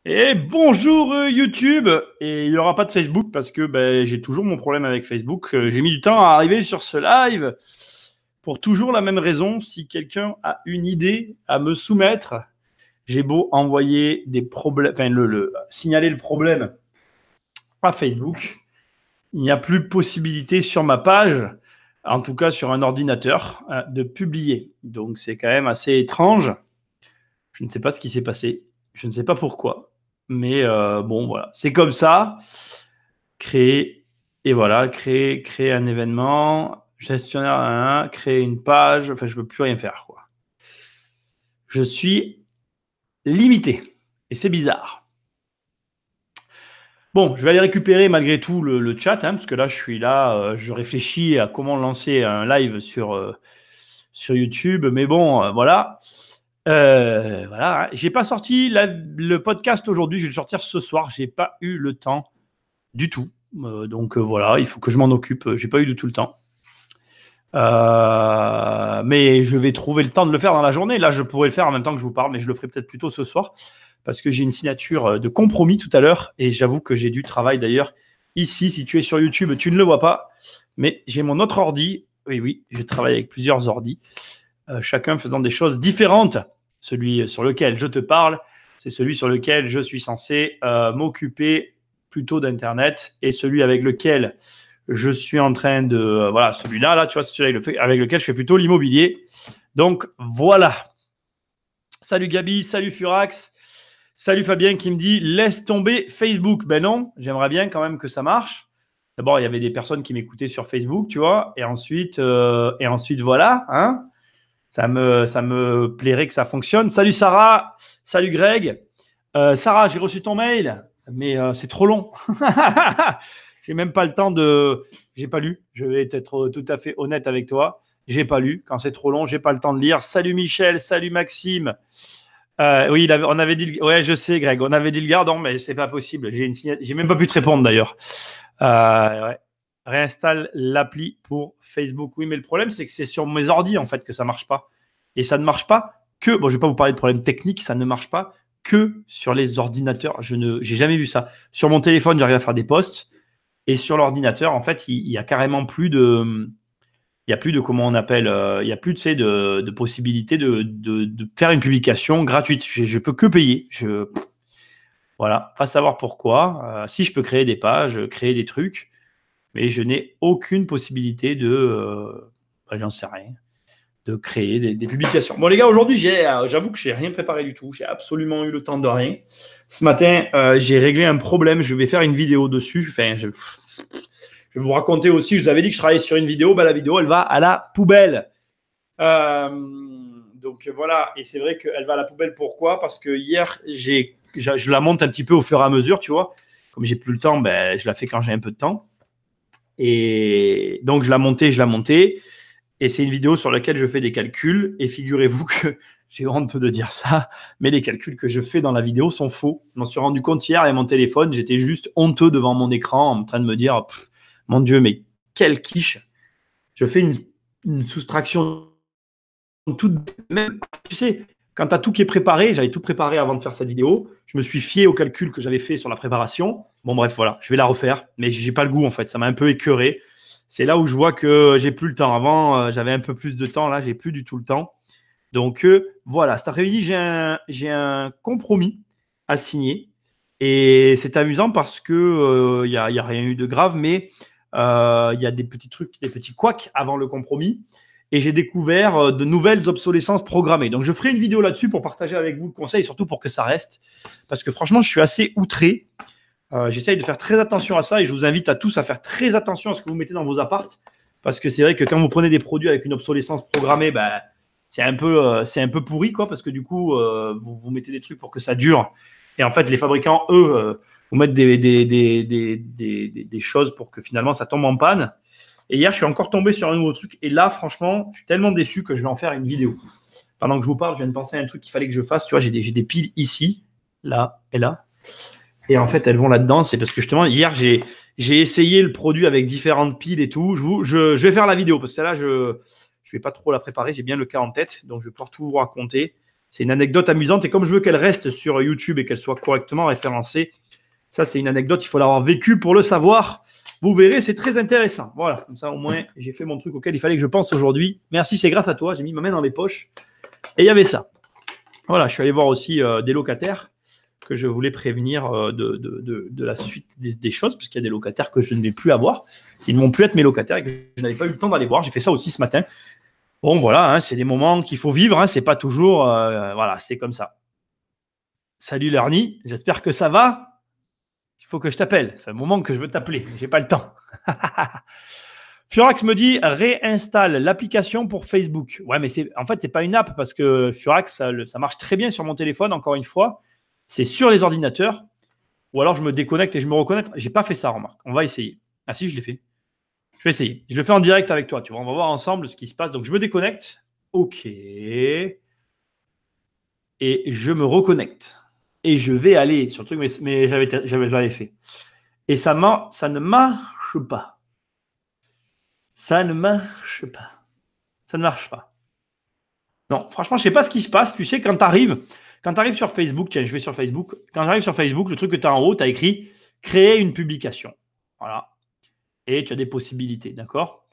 Et bonjour YouTube. Et il n'y aura pas de Facebook parce que j'ai toujours mon problème avec Facebook. J'ai mis du temps à arriver sur ce live pour toujours la même raison. Si quelqu'un a une idée à me soumettre, j'ai beau envoyer des problèmes, enfin signaler le problème à Facebook, il n'y a plus possibilité sur ma page, en tout cas sur un ordinateur, de publier. Donc c'est quand même assez étrange. Je ne sais pas ce qui s'est passé. Je ne sais pas pourquoi. Mais bon, voilà. C'est comme ça. Créer, et voilà, créer un événement, gestionnaire, créer une page. Enfin, je ne veux plus rien faire, quoi. Je suis limité. Et c'est bizarre. Bon, je vais aller récupérer malgré tout le chat, parce que là, je suis là, je réfléchis à comment lancer un live sur YouTube. Mais bon, voilà. Voilà, j'ai pas sorti le podcast aujourd'hui, je vais le sortir ce soir. J'ai pas eu le temps du tout. Donc voilà, il faut que je m'en occupe. J'ai pas eu du tout le temps. Mais je vais trouver le temps de le faire dans la journée. Là, je pourrais le faire en même temps que je vous parle, mais je le ferai peut-être plutôt ce soir parce que j'ai une signature de compromis tout à l'heure et j'avoue que j'ai du travail d'ailleurs ici. Si tu es sur YouTube, tu ne le vois pas, mais j'ai mon autre ordi. Oui, oui, je travaille avec plusieurs ordis, chacun faisant des choses différentes. Celui sur lequel je te parle, c'est celui sur lequel je suis censé m'occuper plutôt d'Internet, et celui avec lequel je suis en train de... voilà, celui-là, là, tu vois, c'est celui avec lequel je fais plutôt l'immobilier. Donc, voilà. Salut Gabi, salut Furax, salut Fabien qui me dit « Laisse tomber Facebook ». Ben non, j'aimerais bien quand même que ça marche. D'abord, il y avait des personnes qui m'écoutaient sur Facebook, tu vois, et ensuite voilà, hein. Ça me plairait que ça fonctionne. Salut Sarah, salut Greg. Sarah, j'ai reçu ton mail, mais c'est trop long. J'ai même pas le temps de... J'ai pas lu. Je vais être tout à fait honnête avec toi. J'ai pas lu. Quand c'est trop long, j'ai pas le temps de lire. Salut Michel, salut Maxime. Oui, on avait dit... Ouais, je sais Greg, on avait dit le gardon, mais c'est pas possible. J'ai même pas pu te répondre d'ailleurs. Ouais. Réinstalle l'appli pour Facebook. Oui, mais le problème, c'est que c'est sur mes ordis, en fait, que ça marche pas. Et ça ne marche pas que... Bon, je vais pas vous parler de problèmes techniques, ça ne marche pas que sur les ordinateurs. J'ai jamais vu ça. Sur mon téléphone, j'arrive à faire des posts. Et sur l'ordinateur, en fait, il y a carrément plus de... Il n'y a plus de, comment on appelle, il n'y a plus de possibilité de faire une publication gratuite. Je peux que payer. Voilà, pas savoir pourquoi. Si je peux créer des pages, créer des trucs, mais je n'ai aucune possibilité j'en sais rien, de créer des publications. Bon les gars, aujourd'hui, j'avoue que je n'ai rien préparé du tout. J'ai absolument eu le temps de rien. Ce matin, j'ai réglé un problème. Je vais faire une vidéo dessus. Enfin, je vais vous raconter aussi, je vous avais dit que je travaillais sur une vidéo. La vidéo, elle va à la poubelle. Donc voilà, et c'est vrai qu'elle va à la poubelle. Pourquoi? Parce que hier, je la monte un petit peu au fur et à mesure, tu vois. Comme j'ai plus le temps, je la fais quand j'ai un peu de temps. Et donc, je la montais. Et c'est une vidéo sur laquelle je fais des calculs. Et figurez-vous que j'ai honte de dire ça, mais les calculs que je fais dans la vidéo sont faux. Je m'en suis rendu compte hier avec mon téléphone. J'étais juste honteux devant mon écran en train de me dire mon Dieu, mais quelle quiche. Je fais une soustraction toute. Même, tu sais, quand tu as tout qui est préparé, j'avais tout préparé avant de faire cette vidéo. Je me suis fié aux calculs que j'avais fait sur la préparation. Bon, bref, voilà, je vais la refaire, mais j'ai pas le goût en fait. Ça m'a un peu écœuré. C'est là où je vois que j'ai plus le temps. Avant, j'avais un peu plus de temps. Là, j'ai plus du tout le temps. Donc, voilà, cet après-midi, j'ai un compromis à signer. Et c'est amusant parce que y a rien eu de grave, mais il y a des petits trucs, des petits couacs avant le compromis. Et j'ai découvert de nouvelles obsolescences programmées. Donc, je ferai une vidéo là-dessus pour partager avec vous le conseil, surtout pour que ça reste. Parce que franchement, je suis assez outré. J'essaye de faire très attention à ça et je vous invite à tous à faire très attention à ce que vous mettez dans vos apparts. Parce que c'est vrai que quand vous prenez des produits avec une obsolescence programmée, c'est un peu pourri, quoi. Parce que du coup, vous mettez des trucs pour que ça dure. Et en fait, les fabricants, eux, vous mettent des choses pour que finalement ça tombe en panne. Et hier, je suis encore tombé sur un nouveau truc. Et là, franchement, je suis tellement déçu que je vais en faire une vidéo. Pendant que je vous parle, je viens de penser à un truc qu'il fallait que je fasse. Tu vois, j'ai des piles ici, là et là. Et en fait, elles vont là-dedans. C'est parce que justement, hier, j'ai essayé le produit avec différentes piles et tout. Je vais faire la vidéo parce que là, je ne vais pas trop la préparer. J'ai bien le cas en tête. Donc, je vais pouvoir tout vous raconter. C'est une anecdote amusante. Et comme je veux qu'elle reste sur YouTube et qu'elle soit correctement référencée, ça, c'est une anecdote. Il faut l'avoir vécue pour le savoir. Vous verrez, c'est très intéressant. Voilà, comme ça, au moins, j'ai fait mon truc auquel il fallait que je pense aujourd'hui. Merci, c'est grâce à toi. J'ai mis ma main dans mes poches. Et il y avait ça. Voilà, je suis allé voir aussi des locataires que je voulais prévenir de la suite des choses, parce qu'il y a des locataires que je ne vais plus avoir, qui ne vont plus être mes locataires et que je n'avais pas eu le temps d'aller voir. J'ai fait ça aussi ce matin. Bon, voilà, hein, c'est des moments qu'il faut vivre. Hein, c'est pas toujours... voilà, c'est comme ça. Salut Lerny, j'espère que ça va. Il faut que je t'appelle. Ça fait un moment que je veux t'appeler, mais j'ai pas le temps. Furax me dit réinstalle l'application pour Facebook. Ouais, mais en fait, c'est pas une app parce que Furax, ça marche très bien sur mon téléphone, encore une fois. C'est sur les ordinateurs. Ou alors je me déconnecte et je me reconnecte. J'ai pas fait ça, remarque. On va essayer. Ah si, je l'ai fait. Je vais essayer. Je le fais en direct avec toi. Tu vois, on va voir ensemble ce qui se passe. Donc, je me déconnecte. OK. Et je me reconnecte. Et je vais aller sur le truc, mais j'avais fait. Et ça ne marche pas. Ça ne marche pas. Ça ne marche pas. Non, franchement, je ne sais pas ce qui se passe. Tu sais, quand tu arrives sur Facebook, tiens, je vais sur Facebook. Quand j'arrive sur Facebook, le truc que tu as en haut, tu as écrit « Créer une publication ». Voilà. Et tu as des possibilités, d'accord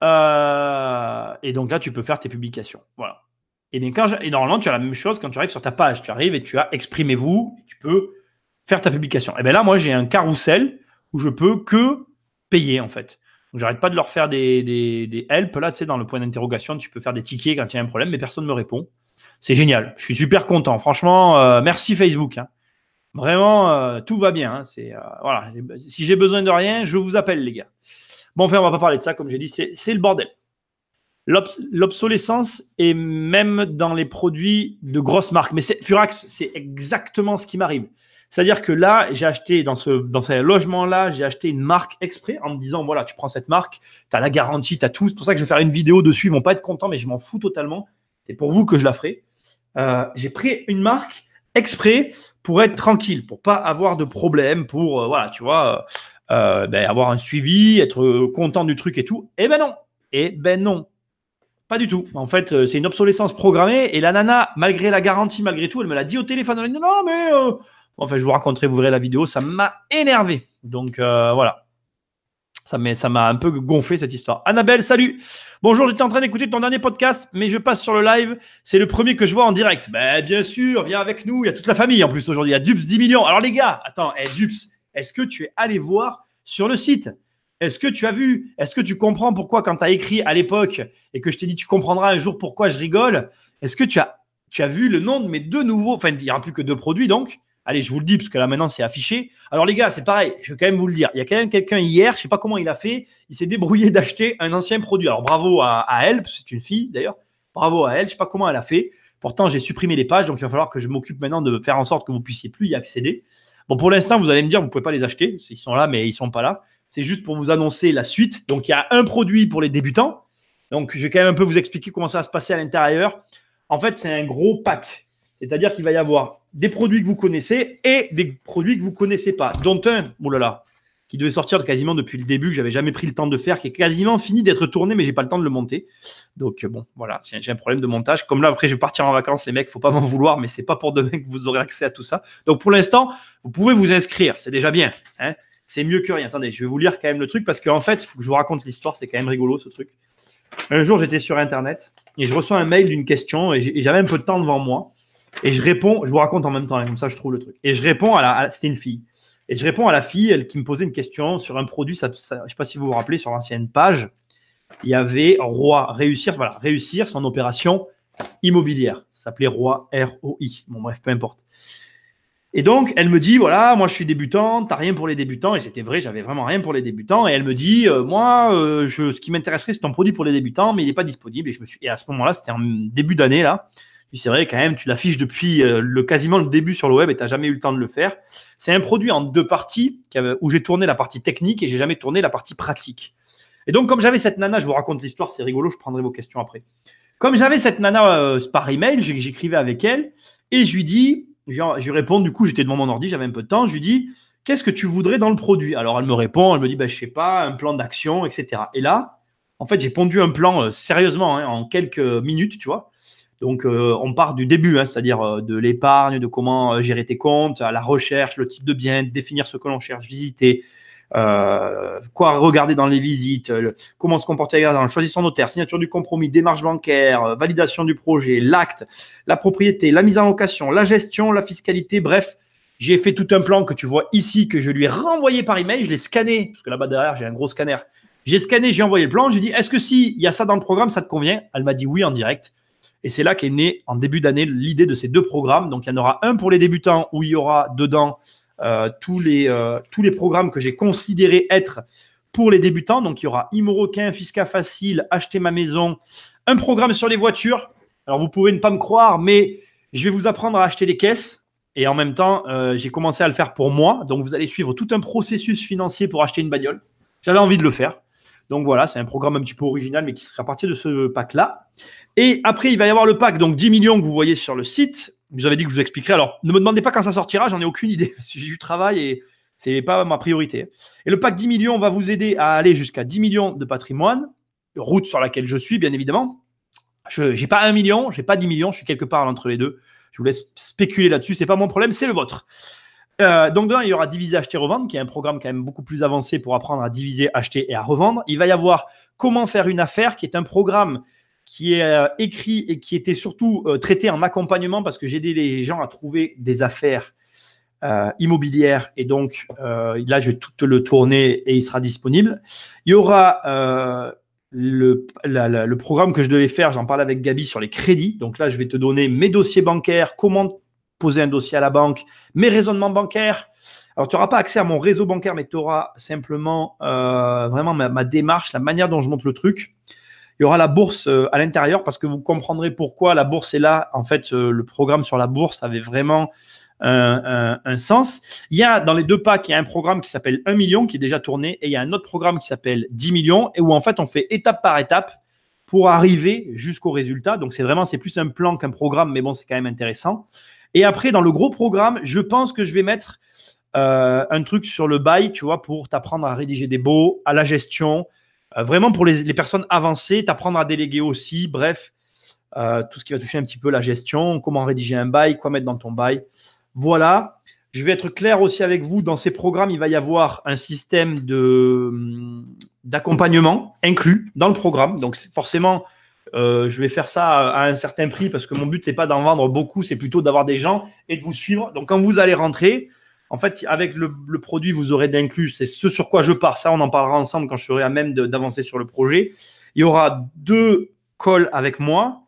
et donc là, tu peux faire tes publications. Voilà. Et bien, et normalement, tu as la même chose quand tu arrives sur ta page. Tu arrives et tu as « Exprimez-vous ». Tu peux faire ta publication. Et bien là, moi, j'ai un carrousel où je peux que payer, en fait. Donc, j'arrête pas de leur faire des help. Là, tu sais, dans le point d'interrogation, tu peux faire des tickets quand il y a un problème, mais personne ne me répond. C'est génial. Je suis super content. Franchement, merci Facebook. Hein. Vraiment, tout va bien. Hein. Voilà. Si j'ai besoin de rien, je vous appelle, les gars. Bon, enfin, on va pas parler de ça. Comme j'ai dit, c'est le bordel. L'obsolescence est même dans les produits de grosses marques. Mais Furax, c'est exactement ce qui m'arrive. C'est-à-dire que là, j'ai acheté dans ce logement-là, j'ai acheté une marque exprès en me disant, voilà, tu prends cette marque, tu as la garantie, tu as tout. C'est pour ça que je vais faire une vidéo dessus. Ils ne vont pas être contents, mais je m'en fous totalement. C'est pour vous que je la ferai. J'ai pris une marque exprès pour être tranquille, pour pas avoir de problème, pour, voilà, tu vois, avoir un suivi, être content du truc et tout. Eh ben non. Eh ben non. Pas du tout. En fait, c'est une obsolescence programmée. Et la nana, malgré la garantie, malgré tout, elle me l'a dit au téléphone. Elle m'a dit, non, mais... Enfin, je vous raconterai, vous verrez la vidéo. Ça m'a énervé. Donc, voilà. Ça m'a un peu gonflé, cette histoire. Annabelle, salut. Bonjour, j'étais en train d'écouter ton dernier podcast, mais je passe sur le live. C'est le premier que je vois en direct. Ben, bien sûr, viens avec nous. Il y a toute la famille, en plus, aujourd'hui. Il y a Dupes 10 millions. Alors, les gars, attends, Dupes, est-ce que tu es allé voir sur le site ? Est-ce que tu as vu ? Est-ce que tu comprends pourquoi, quand tu as écrit à l'époque et que je t'ai dit tu comprendras un jour pourquoi je rigole, est-ce que tu as vu le nom de mes deux nouveaux, enfin, il n'y aura plus que 2 produits donc. Allez, je vous le dis parce que là maintenant c'est affiché. Alors les gars, c'est pareil, je vais quand même vous le dire. Il y a quand même quelqu'un hier, je ne sais pas comment il a fait, il s'est débrouillé d'acheter un ancien produit. Alors bravo à elle, parce que c'est une fille d'ailleurs. Bravo à elle, je ne sais pas comment elle a fait. Pourtant, j'ai supprimé les pages, donc il va falloir que je m'occupe maintenant de faire en sorte que vous puissiez plus y accéder. Bon, pour l'instant, vous allez me dire, vous ne pouvez pas les acheter. Ils sont là, mais ils ne sont pas là. C'est juste pour vous annoncer la suite. Donc, il y a un produit pour les débutants. Donc, je vais quand même un peu vous expliquer comment ça va se passer à l'intérieur. En fait, c'est un gros pack. C'est-à-dire qu'il va y avoir des produits que vous connaissez et des produits que vous ne connaissez pas. Dont un, oh là là, qui devait sortir quasiment depuis le début, que je n'avais jamais pris le temps de faire, qui est quasiment fini d'être tourné, mais je n'ai pas le temps de le monter. Donc, bon, voilà, j'ai un problème de montage. Comme là, après, je vais partir en vacances, les mecs, il ne faut pas m'en vouloir, mais ce n'est pas pour demain que vous aurez accès à tout ça. Donc, pour l'instant, vous pouvez vous inscrire. C'est déjà bien. Hein. C'est mieux que rien. Attendez, je vais vous lire quand même le truc parce qu'en fait, il faut que je vous raconte l'histoire. C'est quand même rigolo, ce truc. Un jour, j'étais sur Internet et je reçois un mail d'une question et j'avais un peu de temps devant moi. Et je réponds, je vous raconte en même temps, comme ça, je trouve le truc. Et je réponds c'était une fille. Et je réponds à la fille, elle qui me posait une question sur un produit. Je ne sais pas si vous vous rappelez, sur l'ancienne page, il y avait réussir son opération immobilière. Ça s'appelait Roi, R-O-I. Bon, bref, peu importe. Et donc, elle me dit, voilà, moi, je suis débutante, t'as rien pour les débutants. Et c'était vrai, j'avais vraiment rien pour les débutants. Et elle me dit, ce qui m'intéresserait, c'est ton produit pour les débutants, mais il n'est pas disponible. Et à ce moment-là, c'était en début d'année, là. C'est vrai, quand même, tu l'affiches depuis quasiment le début sur le web et tu n'as jamais eu le temps de le faire. C'est un produit en 2 parties où j'ai tourné la partie technique et j'ai jamais tourné la partie pratique. Et donc, comme j'avais cette nana, je vous raconte l'histoire, c'est rigolo, je prendrai vos questions après. Comme j'avais cette nana par email, j'écrivais avec elle et je lui réponds, du coup, j'étais devant mon ordi, j'avais un peu de temps, je lui dis, qu'est-ce que tu voudrais dans le produit ? Alors, elle me répond, elle me dit, je sais pas, un plan d'action, etc. Et là, en fait, j'ai pondu un plan sérieusement en quelques minutes, tu vois. Donc, on part du début, hein, c'est-à-dire de l'épargne, de comment gérer tes comptes, à la recherche, le type de bien, définir ce que l'on cherche, visiter, quoi regarder dans les visites, comment se comporter dans le choisir son notaire, signature du compromis, démarche bancaire, validation du projet, l'acte, la propriété, la mise en location, la gestion, la fiscalité, bref. J'ai fait tout un plan que tu vois ici, que je lui ai renvoyé par email. Je l'ai scanné, parce que là-bas derrière, j'ai un gros scanner. J'ai scanné, j'ai envoyé le plan. J'ai dit, est-ce que s'il y a ça dans le programme, ça te convient? Elle m'a dit oui en direct. Et c'est là qu'est née, en début d'année, l'idée de ces 2 programmes. Donc, il y en aura un pour les débutants, où il y aura dedans tous les programmes que j'ai considérés être pour les débutants. Donc, il y aura IMO Requin, Fisca Facile, Acheter ma maison, un programme sur les voitures. Alors, vous pouvez ne pas me croire, mais je vais vous apprendre à acheter des caisses. Et en même temps, j'ai commencé à le faire pour moi. Donc, vous allez suivre tout un processus financier pour acheter une bagnole. J'avais envie de le faire. Donc, voilà, c'est un programme un petit peu original, mais qui sera parti de ce pack-là. Et après, il va y avoir le pack, donc 10 millions que vous voyez sur le site. Je vous avais dit que je vous expliquerai. Alors, ne me demandez pas quand ça sortira, j'en ai aucune idée. Parce que j'ai du travail et ce n'est pas ma priorité. Et le pack 10 millions va vous aider à aller jusqu'à 10 millions de patrimoine. Route sur laquelle je suis, bien évidemment. Je n'ai pas 1 million, je n'ai pas 10 millions, je suis quelque part entre les deux. Je vous laisse spéculer là-dessus, ce n'est pas mon problème, c'est le vôtre. Donc, dedans, il y aura diviser, acheter, revendre, qui est un programme quand même beaucoup plus avancé pour apprendre à diviser, acheter et à revendre. Il va y avoir comment faire une affaire, qui est un programme qui est écrit et qui était surtout traité en accompagnement parce que j'ai aidé les gens à trouver des affaires immobilières. Et donc, là, je vais tout le tourner et il sera disponible. Il y aura le programme que je devais faire, j'en parlais avec Gabi sur les crédits. Donc là, je vais te donner mes dossiers bancaires, comment poser un dossier à la banque, mes raisonnements bancaires. Alors, tu n'auras pas accès à mon réseau bancaire, mais tu auras simplement vraiment ma démarche, la manière dont je monte le truc. Il y aura la bourse à l'intérieur parce que vous comprendrez pourquoi la bourse est là. En fait, le programme sur la bourse avait vraiment un sens. Il y a dans les 2 packs, il y a un programme qui s'appelle 1 million qui est déjà tourné et il y a un autre programme qui s'appelle 10 millions et où en fait on fait étape par étape pour arriver jusqu'au résultat. Donc c'est plus un plan qu'un programme, mais bon, c'est quand même intéressant. Et après, dans le gros programme, je pense que je vais mettre un truc sur le bail, tu vois, pour t'apprendre à rédiger des baux, à la gestion, vraiment pour les personnes avancées, t'apprendre à déléguer aussi, bref, tout ce qui va toucher un petit peu la gestion, comment rédiger un bail, quoi mettre dans ton bail. Voilà, je vais être clair aussi avec vous, dans ces programmes, il va y avoir un système d'accompagnement inclus dans le programme. Donc, forcément, je vais faire ça à un certain prix parce que mon but, c'est pas d'en vendre beaucoup, c'est plutôt d'avoir des gens et de vous suivre. Donc, quand vous allez rentrer, en fait, avec le produit, vous aurez d'inclus. C'est ce sur quoi je pars. Ça, on en parlera ensemble quand je serai à même d'avancer sur le projet. Il y aura 2 calls avec moi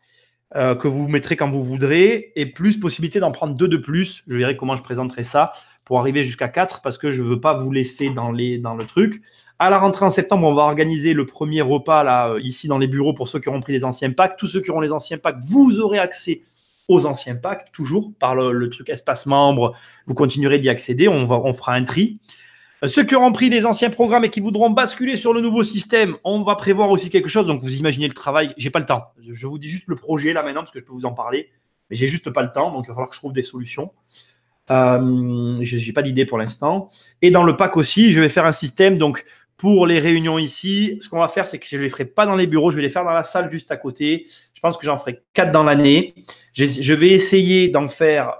que vous mettrez quand vous voudrez et plus possibilité d'en prendre 2 de plus. Je verrai comment je présenterai ça pour arriver jusqu'à 4 parce que je ne veux pas vous laisser dans le truc. À la rentrée en septembre, on va organiser le premier repas là, ici dans les bureaux pour ceux qui auront pris les anciens packs. Tous ceux qui auront les anciens packs, vous aurez accès aux anciens packs, toujours par le truc espace membre. Vous continuerez d'y accéder. On fera un tri. Ceux qui auront pris des anciens programmes et qui voudront basculer sur le nouveau système, on va prévoir aussi quelque chose. Donc, vous imaginez le travail. J'ai pas le temps. Je vous dis juste le projet là maintenant parce que je peux vous en parler. Mais j'ai juste pas le temps. Donc, il va falloir que je trouve des solutions. Je n'ai pas d'idée pour l'instant. Et dans le pack aussi, je vais faire un système. Donc, pour les réunions ici, ce qu'on va faire, c'est que je ne les ferai pas dans les bureaux. Je vais les faire dans la salle juste à côté. Je pense que j'en ferai 4 dans l'année. Je vais essayer d'en faire.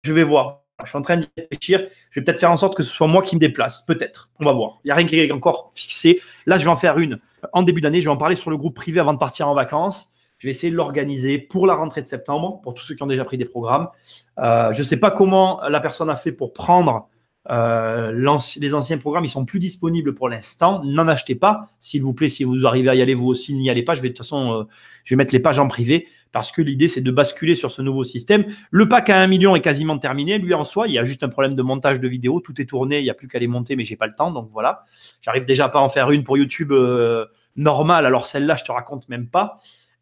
Je vais voir. Je suis en train d'y réfléchir. Je vais peut-être faire en sorte que ce soit moi qui me déplace. Peut-être. On va voir. Il n'y a rien qui est encore fixé. Là, je vais en faire une en début d'année. Je vais en parler sur le groupe privé avant de partir en vacances. Je vais essayer de l'organiser pour la rentrée de septembre, pour tous ceux qui ont déjà pris des programmes. Je ne sais pas comment la personne a fait pour prendre les anciens programmes. Ils ne sont plus disponibles pour l'instant. N'en achetez pas, s'il vous plaît. Si vous arrivez à y aller, vous aussi, n'y allez pas. De toute façon, je vais mettre les pages en privé parce que l'idée, c'est de basculer sur ce nouveau système. Le pack à 1 million est quasiment terminé. Lui, en soi, il y a juste un problème de montage de vidéo. Tout est tourné. Il n'y a plus qu'à les monter, mais je n'ai pas le temps. Donc, voilà. J'arrive déjà pas à en faire une pour YouTube normale. Alors, celle-là, je ne te raconte même pas.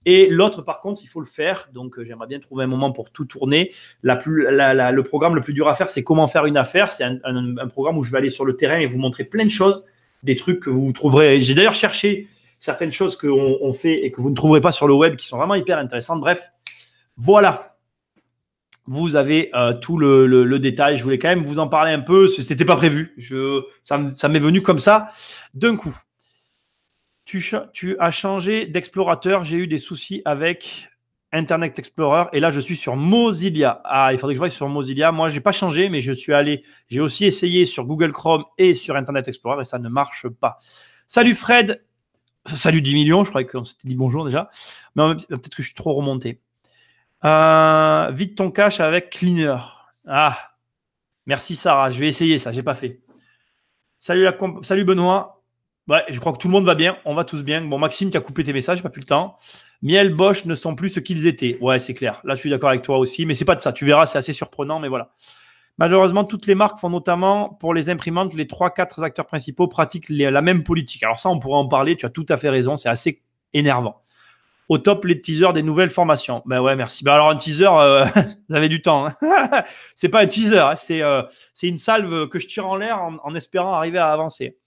Et l'autre, par contre, il faut le faire. Donc, j'aimerais bien trouver un moment pour tout tourner. Le programme le plus dur à faire, c'est comment faire une affaire. C'est un programme où je vais aller sur le terrain et vous montrer plein de choses, des trucs que vous trouverez. J'ai d'ailleurs cherché certaines choses qu'on fait et que vous ne trouverez pas sur le web qui sont vraiment hyper intéressantes. Bref, voilà. Vous avez tout le détail. Je voulais quand même vous en parler un peu. Ce n'était pas prévu. Ça m'est venu comme ça d'un coup. Tu as changé d'explorateur. J'ai eu des soucis avec. Internet Explorer. Et là, je suis sur Mozilla. Ah, il faudrait que je voie sur Mozilla. Moi, je n'ai pas changé, mais j'ai aussi essayé sur Google Chrome et sur Internet Explorer et ça ne marche pas. Salut Fred. Salut 10 millions. Je croyais qu'on s'était dit bonjour déjà. Mais peut-être que je suis trop remonté. Vide ton cache avec Cleaner. Ah, merci Sarah. Je vais essayer ça. Je n'ai pas fait. Salut Benoît. Ouais, je crois que tout le monde va bien. On va tous bien. Bon, Maxime, tu as coupé tes messages, j'ai pas plus le temps. Miel, Bosch ne sont plus ce qu'ils étaient. Ouais, c'est clair. Là, je suis d'accord avec toi aussi, mais c'est pas de ça. Tu verras, c'est assez surprenant, mais voilà. Malheureusement, toutes les marques font notamment pour les imprimantes, les 3-4 acteurs principaux pratiquent la même politique. Alors ça, on pourrait en parler. Tu as tout à fait raison. C'est assez énervant. Au top, les teasers des nouvelles formations. Ben ouais, merci. Ben alors, un teaser, vous avez du temps. Hein. C'est pas un teaser, hein. C'est une salve que je tire en l'air en espérant arriver à avancer.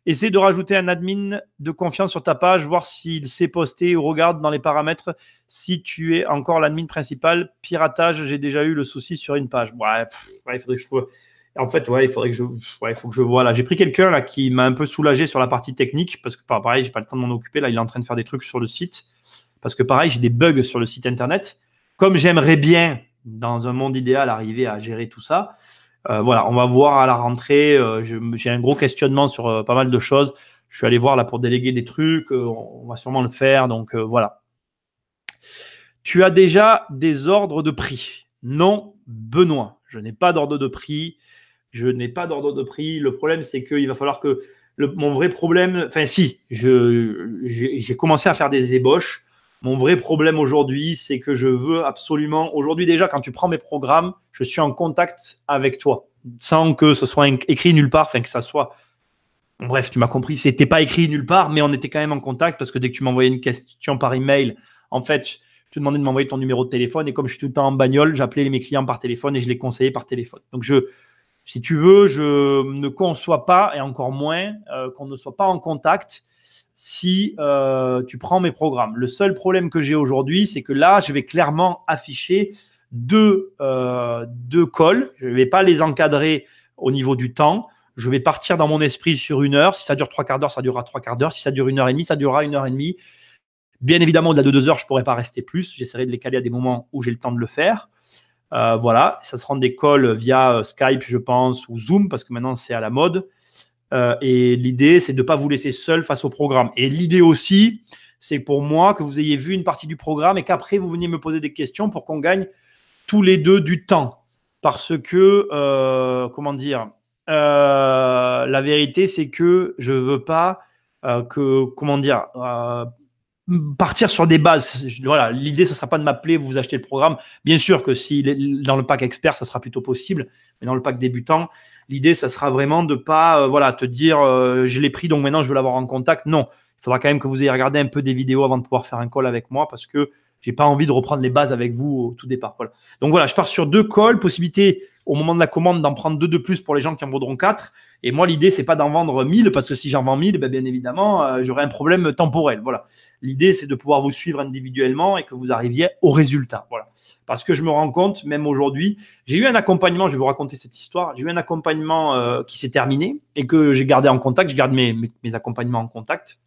Essaie de rajouter un admin de confiance sur ta page, voir s'il sait poster ou regarde dans les paramètres si tu es encore l'admin principal. Piratage, j'ai déjà eu le souci sur une page. Ouais, il faudrait que je trouve. En fait, ouais, il faut que je vois là. J'ai pris quelqu'un là qui m'a un peu soulagé sur la partie technique parce que pareil, j'ai pas le temps de m'en occuper. Là, il est en train de faire des trucs sur le site parce que pareil, j'ai des bugs sur le site internet. Comme j'aimerais bien, dans un monde idéal, arriver à gérer tout ça. Voilà, on va voir à la rentrée. J'ai un gros questionnement sur pas mal de choses. Je suis allé voir là pour déléguer des trucs. On va sûrement le faire. Donc voilà. Tu as déjà des ordres de prix? Non, Benoît. Je n'ai pas d'ordre de prix. Le problème, c'est qu'il va falloir que mon vrai problème. Enfin, si, j'ai commencé à faire des ébauches. Mon vrai problème aujourd'hui, c'est que je veux absolument… Aujourd'hui déjà, quand tu prends mes programmes, je suis en contact avec toi, sans que ce soit écrit nulle part, enfin que ça soit… Bref, tu m'as compris, c'était pas écrit nulle part, mais on était quand même en contact parce que dès que tu m'envoyais une question par email, en fait, je te demandais de m'envoyer ton numéro de téléphone et comme je suis tout le temps en bagnole, j'appelais mes clients par téléphone et je les conseillais par téléphone. Donc, si tu veux, je ne conçois pas, et encore moins, qu'on ne soit pas en contact si tu prends mes programmes. Le seul problème que j'ai aujourd'hui, c'est que là, je vais clairement afficher deux calls. Je ne vais pas les encadrer au niveau du temps. Je vais partir dans mon esprit sur 1 heure. Si ça dure 3/4 d'heure, ça durera 3/4 d'heure. Si ça dure 1h30, ça durera 1h30. Bien évidemment, au-delà de 2 heures, je ne pourrai pas rester plus. J'essaierai de les caler à des moments où j'ai le temps de le faire. Voilà, ça sera des calls via Skype, je pense, ou Zoom, parce que maintenant, c'est à la mode. Et l'idée, c'est de ne pas vous laisser seul face au programme. Et l'idée aussi, c'est pour moi que vous ayez vu une partie du programme et qu'après, vous veniez me poser des questions pour qu'on gagne tous les deux du temps. Parce que, la vérité, c'est que je ne veux pas partir sur des bases. Voilà, l'idée, ce ne sera pas de m'appeler, vous achetez le programme. Bien sûr que si dans le pack expert, ça sera plutôt possible, mais dans le pack débutant, l'idée, ça sera vraiment de ne pas te dire je l'ai pris, donc maintenant je veux l'avoir en contact. Non, il faudra quand même que vous ayez regardé un peu des vidéos avant de pouvoir faire un call avec moi parce que je n'ai pas envie de reprendre les bases avec vous au tout départ. Voilà. Donc voilà, je pars sur 2 calls, possibilité au moment de la commande d'en prendre 2 de plus pour les gens qui en vaudront 4. Et moi, l'idée, c'est pas d'en vendre 1000 parce que si j'en vends 1000, bien évidemment, j'aurai un problème temporel. Voilà. L'idée, c'est de pouvoir vous suivre individuellement et que vous arriviez au résultat. Voilà. Parce que je me rends compte, même aujourd'hui, j'ai eu un accompagnement, je vais vous raconter cette histoire, j'ai eu un accompagnement qui s'est terminé et que j'ai gardé en contact. Je garde mes accompagnements en contact.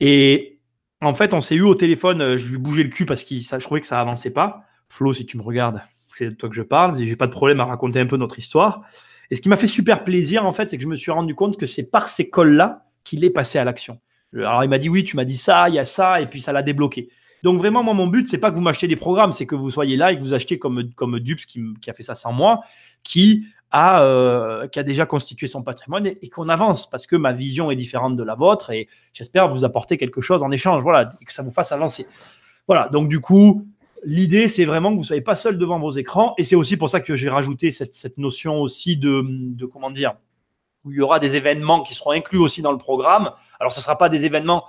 Et en fait, on s'est eu au téléphone, je lui bougeais le cul parce que je trouvais que ça avançait pas. Flo, si tu me regardes, c'est de toi que je parle. J'ai pas de problème à raconter un peu notre histoire. Et ce qui m'a fait super plaisir, en fait, c'est que je me suis rendu compte que c'est par ces calls-là qu'il est passé à l'action. Alors, il m'a dit, oui, tu m'as dit ça, il y a ça, et puis ça l'a débloqué. Donc, vraiment, moi, mon but, c'est pas que vous m'achetiez des programmes, c'est que vous soyez là et que vous achetiez comme Dupes qui a fait ça sans moi, qui a déjà constitué son patrimoine et qu'on avance parce que ma vision est différente de la vôtre et j'espère vous apporter quelque chose en échange, voilà, et que ça vous fasse avancer. Voilà, donc du coup, l'idée, c'est vraiment que vous ne soyez pas seul devant vos écrans et c'est aussi pour ça que j'ai rajouté cette notion aussi de comment dire, où il y aura des événements qui seront inclus aussi dans le programme. Alors, ce ne sera pas des événements…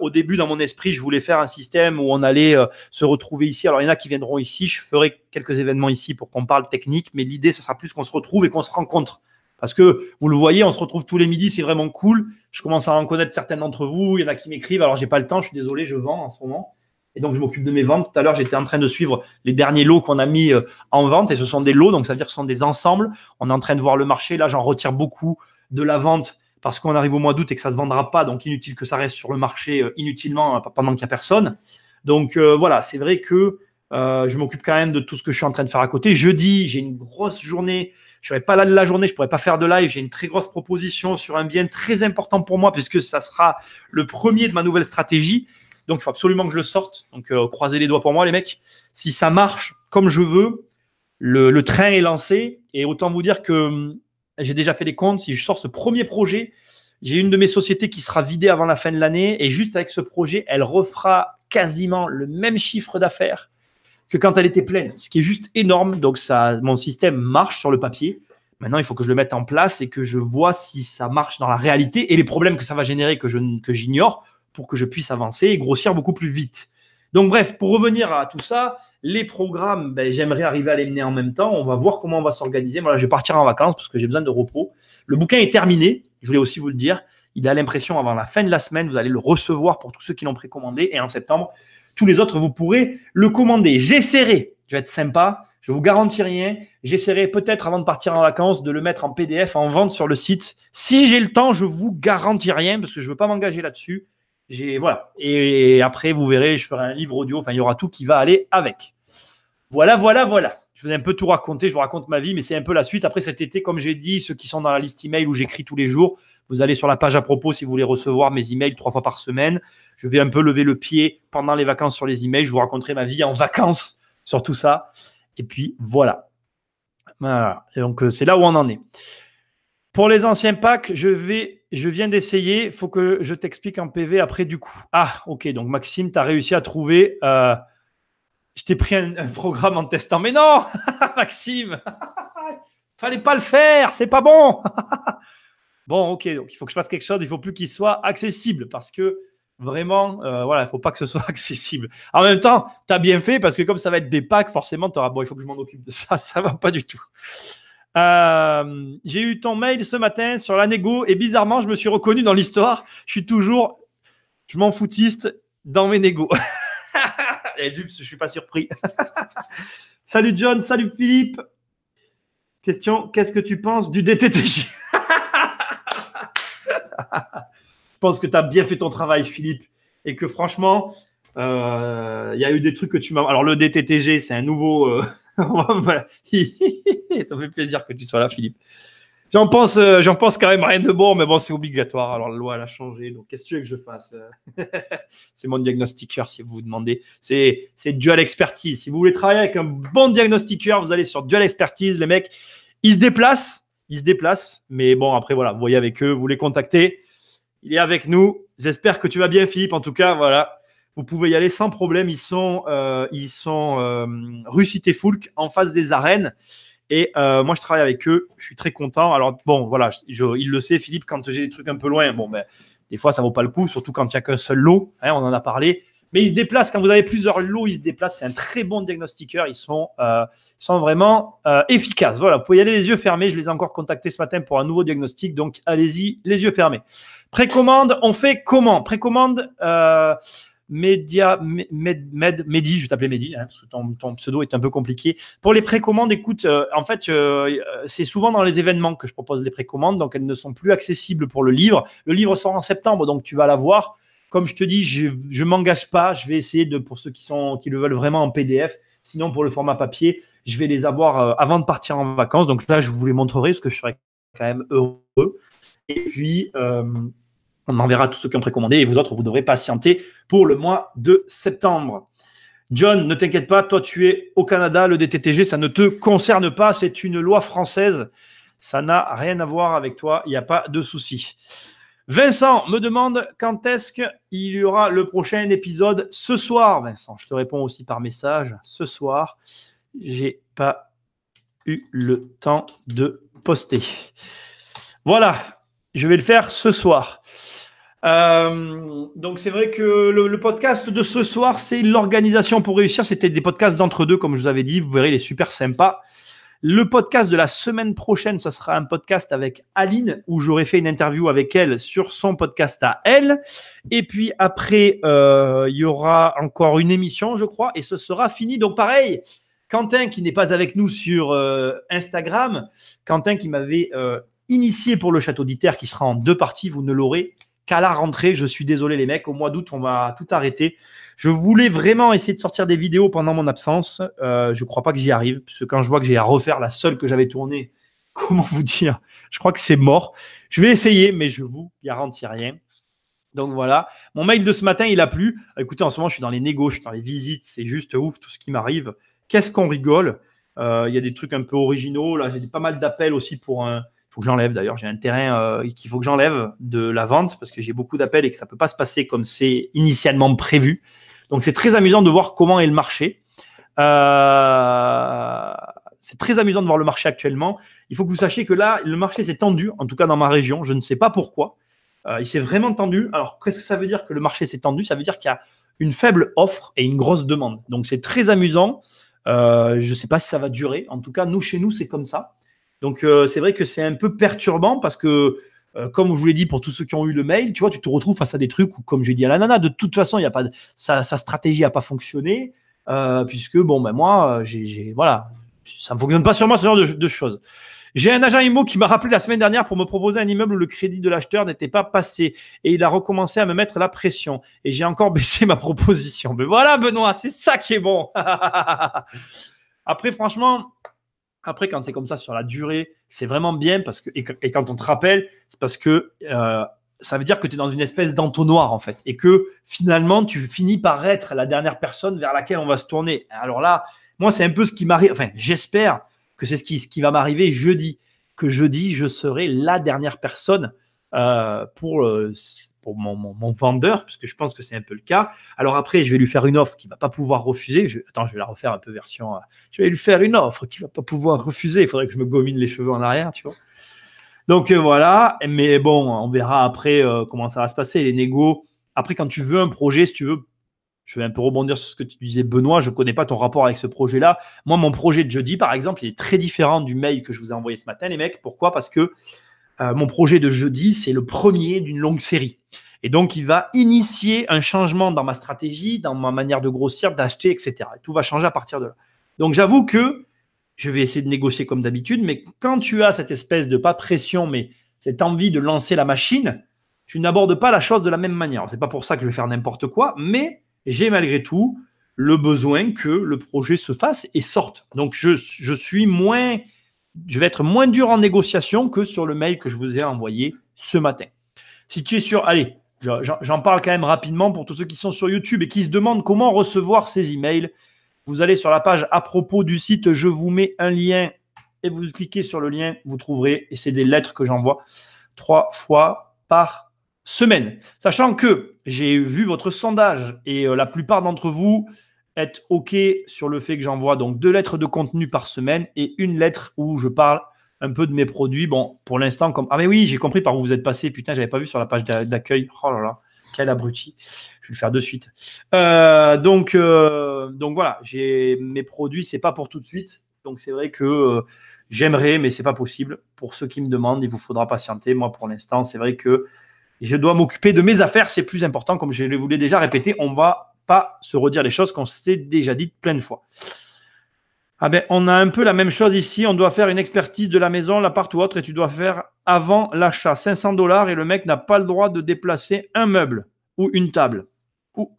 au début, dans mon esprit, je voulais faire un système où on allait se retrouver ici. Alors, il y en a qui viendront ici. Je ferai quelques événements ici pour qu'on parle technique. Mais l'idée, ce sera plus qu'on se retrouve et qu'on se rencontre. Parce que, vous le voyez, on se retrouve tous les midis. C'est vraiment cool. Je commence à en connaître certains d'entre vous. Il y en a qui m'écrivent. Alors, je n'ai pas le temps. Je suis désolé, je vends en ce moment. Et donc, je m'occupe de mes ventes. Tout à l'heure, j'étais en train de suivre les derniers lots qu'on a mis en vente. Et ce sont des lots. Donc, ça veut dire que ce sont des ensembles. On est en train de voir le marché. Là, j'en retire beaucoup de la vente parce qu'on arrive au mois d'août et que ça ne se vendra pas, donc inutile que ça reste sur le marché inutilement pendant qu'il n'y a personne. Donc voilà, c'est vrai que je m'occupe quand même de tout ce que je suis en train de faire à côté. Jeudi, j'ai une grosse journée. Je ne serai pas là de la journée, je ne pourrai pas faire de live. J'ai une très grosse proposition sur un bien très important pour moi puisque ça sera le premier de ma nouvelle stratégie. Donc, il faut absolument que je le sorte. Donc, croisez les doigts pour moi, les mecs. Si ça marche comme je veux, le train est lancé. Et autant vous dire que j'ai déjà fait les comptes. Si je sors ce premier projet, j'ai une de mes sociétés qui sera vidée avant la fin de l'année. Et juste avec ce projet, elle refera quasiment le même chiffre d'affaires que quand elle était pleine, ce qui est juste énorme. Donc, mon système marche sur le papier. Maintenant, il faut que je le mette en place et que je vois si ça marche dans la réalité et les problèmes que ça va générer que j'ignore pour que je puisse avancer et grossir beaucoup plus vite. Donc, bref, pour revenir à tout ça, les programmes, j'aimerais arriver à les mener en même temps. On va voir comment on va s'organiser. Voilà, je vais partir en vacances parce que j'ai besoin de repos. Le bouquin est terminé. Je voulais aussi vous le dire. Il a l'impression, avant la fin de la semaine, vous allez le recevoir pour tous ceux qui l'ont précommandé. Et en septembre, tous les autres, vous pourrez le commander. J'essaierai, je vais être sympa, je ne vous garantis rien. J'essaierai peut-être, avant de partir en vacances, de le mettre en PDF, en vente sur le site. Si j'ai le temps, je ne vous garantis rien parce que je ne veux pas m'engager là-dessus. Voilà. Et après, vous verrez, je ferai un livre audio. Enfin, il y aura tout qui va aller avec. Voilà. Je vous ai un peu tout raconté. Je vous raconte ma vie, mais c'est un peu la suite. Après cet été, comme j'ai dit, ceux qui sont dans la liste email où j'écris tous les jours, vous allez sur la page à propos si vous voulez recevoir mes emails 3 fois par semaine. Je vais un peu lever le pied pendant les vacances sur les emails. Je vous raconterai ma vie en vacances sur tout ça. Et puis, voilà. Et donc, c'est là où on en est. Pour les anciens packs, je viens d'essayer. Il faut que je t'explique en PV après du coup. Ah, ok. Donc, Maxime, tu as réussi à trouver… je t'ai pris un programme en testant. Mais non, Maxime, fallait pas le faire. C'est pas bon. Bon, ok. Donc, il faut que je fasse quelque chose. Il ne faut plus qu'il soit accessible parce que vraiment, voilà, il ne faut pas que ce soit accessible. En même temps, tu as bien fait parce que comme ça va être des packs, forcément, tu auras… Bon, il faut que je m'en occupe de ça. Ça ne va pas du tout. J'ai eu ton mail ce matin sur la négo et bizarrement, je me suis reconnu dans l'histoire. Je m'en foutiste dans mes négos. Et Dubs, je ne suis pas surpris. Salut John, salut Philippe. Question, qu'est-ce que tu penses du DTTG? Je pense que tu as bien fait ton travail, Philippe. Et que franchement, il y a eu des trucs que tu m'as… Alors, le DTTG, c'est un nouveau… Voilà. Ça me fait plaisir que tu sois là, Philippe. J'en pense quand même rien de bon, mais bon, c'est obligatoire. Alors, la loi, elle a changé. Donc, qu'est-ce que tu veux que je fasse? C'est mon diagnostiqueur, si vous vous demandez. C'est Dual Expertise. Si vous voulez travailler avec un bon diagnostiqueur, vous allez sur Dual Expertise. Les mecs, ils se déplacent. Mais bon, après, voilà, vous voyez avec eux, vous les contactez. Il est avec nous. J'espère que tu vas bien, Philippe. En tout cas, voilà, vous pouvez y aller sans problème. Ils sont rue Cité-Foulques, en face des arènes. Et moi, je travaille avec eux. Je suis très content. Alors, bon, voilà, il le sait, Philippe, quand j'ai des trucs un peu loin, bon, des fois, ça ne vaut pas le coup, surtout quand il n'y a qu'un seul lot. Hein, on en a parlé. Mais ils se déplacent. Quand vous avez plusieurs lots, ils se déplacent. C'est un très bon diagnostiqueur. Ils sont vraiment efficaces. Voilà, vous pouvez y aller les yeux fermés. Je les ai encore contactés ce matin pour un nouveau diagnostic. Donc, allez-y, les yeux fermés. Précommande, on fait comment? Précommande… Mehdi, je vais t'appeler Mehdi, hein, parce que ton pseudo est un peu compliqué. Pour les précommandes, écoute, en fait, c'est souvent dans les événements que je propose les précommandes, donc elles ne sont plus accessibles pour le livre. Le livre sort en septembre, donc tu vas l'avoir. Comme je te dis, je ne m'engage pas. Je vais essayer pour ceux qui le veulent vraiment en PDF. Sinon, pour le format papier, je vais les avoir avant de partir en vacances. Donc là, je vous les montrerai parce que je serai quand même heureux. Et puis… on enverra tous ceux qui ont précommandé et vous autres, vous devrez patienter pour le mois de septembre. John, ne t'inquiète pas, toi, tu es au Canada. Le DTTG, ça ne te concerne pas. C'est une loi française. Ça n'a rien à voir avec toi. Il n'y a pas de souci. Vincent me demande quand est-ce qu'il y aura le prochain épisode ce soir. Vincent, je te réponds aussi par message. Ce soir, j'ai pas eu le temps de poster. Voilà, je vais le faire ce soir. Donc c'est vrai que le podcast de ce soir, c'est l'organisation pour réussir. C'était des podcasts d'entre-deux, comme je vous avais dit. Vous verrez, il est super sympa. Le podcast de la semaine prochaine, ce sera un podcast avec Aline, où j'aurai fait une interview avec elle sur son podcast à elle. Et puis après, il y aura encore une émission, je crois, et ce sera fini. Donc pareil, Quentin, qui n'est pas avec nous sur Instagram, Quentin qui m'avait initié pour le Château d'Iter, qui sera en 2 parties, vous ne l'aurez qu'à la rentrée. Je suis désolé les mecs, au mois d'août, on va tout arrêter. Je voulais vraiment essayer de sortir des vidéos pendant mon absence. Je ne crois pas que j'y arrive, parce que quand je vois que j'ai à refaire la seule que j'avais tournée, comment vous dire, je crois que c'est mort. Je vais essayer, mais je vous garantis rien. Donc voilà, mon mail de ce matin, il a plu. Écoutez, en ce moment, je suis dans les négos, je suis dans les visites, c'est juste ouf tout ce qui m'arrive. Qu'est-ce qu'on rigole. Il y a des trucs un peu originaux. Là, j'ai pas mal d'appels aussi pour un. Il faut que j'enlève d'ailleurs. J'ai un terrain qu'il faut que j'enlève de la vente parce que j'ai beaucoup d'appels et que ça ne peut pas se passer comme c'est initialement prévu. Donc c'est très amusant de voir comment est le marché. C'est très amusant de voir le marché actuellement. Il faut que vous sachiez que là, le marché s'est tendu, en tout cas dans ma région. Je ne sais pas pourquoi. Il s'est vraiment tendu. Alors, qu'est-ce que ça veut dire que le marché s'est tendu? Ça veut dire qu'il y a une faible offre et une grosse demande. Donc, c'est très amusant. Je ne sais pas si ça va durer. En tout cas, nous, chez nous, c'est comme ça. Donc, c'est vrai que c'est un peu perturbant parce que, comme je vous l'ai dit pour tous ceux qui ont eu le mail, tu vois, tu te retrouves face à des trucs où, comme j'ai dit à la nana, de toute façon, il y a pas sa stratégie n'a pas fonctionné puisque, bon, ben moi, voilà, ça ne fonctionne pas sur moi, ce genre de choses. J'ai un agent IMO qui m'a rappelé la semaine dernière pour me proposer un immeuble où le crédit de l'acheteur n'était pas passé et il a recommencé à me mettre la pression et j'ai encore baissé ma proposition. Mais voilà, Benoît, c'est ça qui est bon. Après, franchement, quand c'est comme ça sur la durée, c'est vraiment bien parce que, et quand on te rappelle, c'est parce que ça veut dire que tu es dans une espèce d'entonnoir en fait et que finalement, tu finis par être la dernière personne vers laquelle on va se tourner. Alors là, moi, c'est un peu ce qui m'arrive. Enfin, j'espère que c'est ce qui va m'arriver jeudi. Que jeudi, je serai la dernière personne pour mon vendeur, puisque je pense que c'est un peu le cas. Alors après, je vais lui faire une offre qu'il ne va pas pouvoir refuser. Attends, je vais la refaire un peu version. Je vais lui faire une offre qu'il ne va pas pouvoir refuser. Il faudrait que je me gomine les cheveux en arrière, tu vois. Donc voilà, mais bon, on verra après comment ça va se passer. Les négos. Après, quand tu veux un projet, si tu veux, je vais un peu rebondir sur ce que tu disais, Benoît. Je ne connais pas ton rapport avec ce projet-là. Moi, mon projet de jeudi, par exemple, il est très différent du mail que je vous ai envoyé ce matin, les mecs. Pourquoi? Parce que mon projet de jeudi, c'est le premier d'une longue série. Et donc, il va initier un changement dans ma stratégie, dans ma manière de grossir, d'acheter, etc. Et tout va changer à partir de là. Donc, j'avoue que je vais essayer de négocier comme d'habitude, mais quand tu as cette espèce de, pas pression, mais cette envie de lancer la machine, tu n'abordes pas la chose de la même manière. Ce n'est pas pour ça que je vais faire n'importe quoi, mais j'ai malgré tout le besoin que le projet se fasse et sorte. Donc, je vais être moins dur en négociation que sur le mail que je vous ai envoyé ce matin. Si tu es sur... Allez, j'en parle quand même rapidement pour tous ceux qui sont sur YouTube et qui se demandent comment recevoir ces emails. Vous allez sur la page à propos du site, je vous mets un lien et vous cliquez sur le lien, vous trouverez, et c'est des lettres que j'envoie 3 fois par semaine. Sachant que j'ai vu votre sondage et la plupart d'entre vous êtes OK sur le fait que j'envoie donc 2 lettres de contenu par semaine et une lettre où je parle un peu de mes produits. Bon, pour l'instant, comme... Ah mais oui, j'ai compris par où vous êtes passé. Putain, je n'avais pas vu sur la page d'accueil. Oh là là, quel abruti. Je vais le faire de suite. Donc voilà, mes produits, c'est pas pour tout de suite. Donc c'est vrai que j'aimerais, mais c'est pas possible. Pour ceux qui me demandent, il vous faudra patienter. Moi, pour l'instant, c'est vrai que je dois m'occuper de mes affaires. C'est plus important. Comme je vous l'ai déjà répété, on va pas se redire les choses qu'on s'est déjà dites plein de fois. Ah ben, on a un peu la même chose ici. On doit faire une expertise de la maison, l'appart ou autre, et tu dois faire avant l'achat 500 $ et le mec n'a pas le droit de déplacer un meuble ou une table ou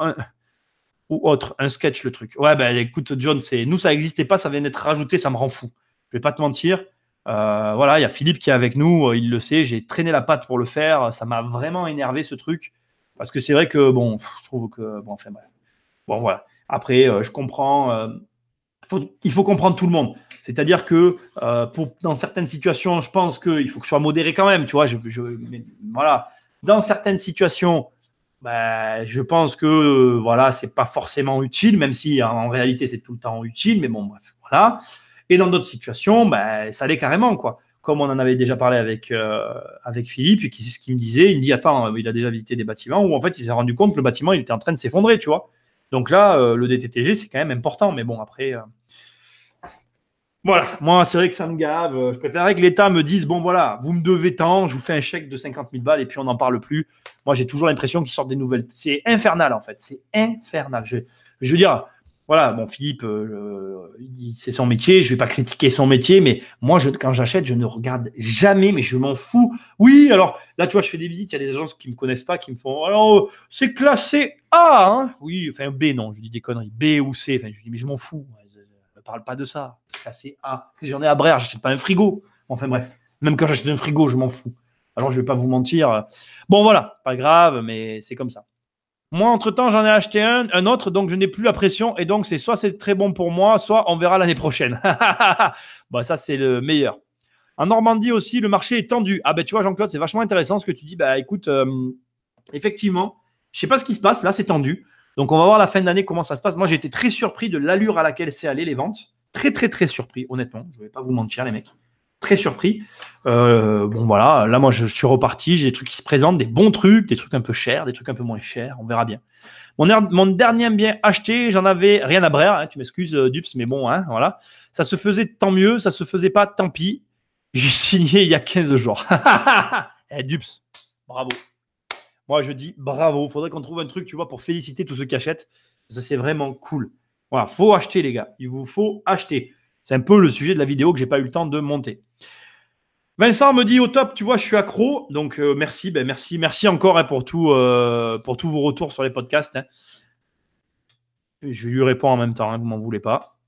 autre, un sketch, le truc. Ouais, ben écoute, John, nous, ça n'existait pas, ça vient d'être rajouté, ça me rend fou. Je vais pas te mentir. Voilà, il y a Philippe qui est avec nous, il le sait, j'ai traîné la patte pour le faire. Ça m'a vraiment énervé ce truc. Parce que c'est vrai que, bon, je trouve que, bon, enfin bref. Bon, voilà. Après, je comprends. Il faut comprendre tout le monde. C'est-à-dire que dans certaines situations, je pense qu'il faut que je sois modéré quand même. Tu vois, mais voilà. Dans certaines situations, je pense que voilà, c'est pas forcément utile, même si en réalité c'est tout le temps utile. Mais bon, bref, voilà. Et dans d'autres situations, ça l'est carrément, quoi. Comme on en avait déjà parlé avec Philippe, et ce qu'il me disait, il me dit attends, il a déjà visité des bâtiments où en fait il s'est rendu compte que le bâtiment il était en train de s'effondrer, tu vois. Donc là, le DTTG c'est quand même important, mais bon après. Voilà, moi c'est vrai que ça me gave. Je préférerais que l'État me dise bon voilà, vous me devez tant, je vous fais un chèque de 50 000 balles et puis on n'en parle plus. Moi j'ai toujours l'impression qu'ils sortent des nouvelles. C'est infernal en fait, c'est infernal. Je veux dire, voilà, bon, Philippe, c'est son métier, je ne vais pas critiquer son métier, mais moi, quand j'achète, je ne regarde jamais, mais je m'en fous. Oui, alors là, tu vois, je fais des visites, il y a des agences qui ne me connaissent pas, qui me font, alors, c'est classé A, hein. Oui, enfin B, non, je dis des conneries, B ou C, enfin, je dis, mais je m'en fous, je ne parle pas de ça, classé A. J'en ai à Brère, je n'achète pas un frigo. Enfin bref, même quand j'achète un frigo, je m'en fous. Alors, je ne vais pas vous mentir. Bon, voilà, pas grave, mais c'est comme ça. Moi, entre-temps, j'en ai acheté un autre, donc je n'ai plus la pression. Et donc, soit c'est très bon pour moi, soit on verra l'année prochaine. Bon, ça, c'est le meilleur. En Normandie aussi, le marché est tendu. Ah ben, tu vois, Jean-Claude, c'est vachement intéressant ce que tu dis. Bah, écoute, effectivement, je ne sais pas ce qui se passe. Là, c'est tendu. Donc, on va voir la fin de l'année comment ça se passe. Moi, j'ai été très surpris de l'allure à laquelle c'est allé les ventes. Très, très, très surpris, honnêtement. Je ne vais pas vous mentir, les mecs. Très surpris. Bon, voilà. Là, moi, je suis reparti. J'ai des trucs qui se présentent, des bons trucs, des trucs un peu chers, des trucs un peu moins chers. On verra bien. Mon dernier bien acheté, j'en avais rien à brère. Hein, tu m'excuses, Dups, mais bon, hein, voilà. Ça se faisait tant mieux, ça se faisait pas tant pis. J'ai signé il y a 15 jours. Dups, bravo. Moi, je dis bravo. Il faudrait qu'on trouve un truc, tu vois, pour féliciter tous ceux qui achètent. Ça, c'est vraiment cool. Voilà, faut acheter, les gars. Il vous faut acheter. C'est un peu le sujet de la vidéo que j'ai pas eu le temps de monter. Vincent me dit au top, tu vois, je suis accro. Donc, merci, merci encore hein, pour tous vos retours sur les podcasts. Hein. Je lui réponds en même temps, hein, vous m'en voulez pas.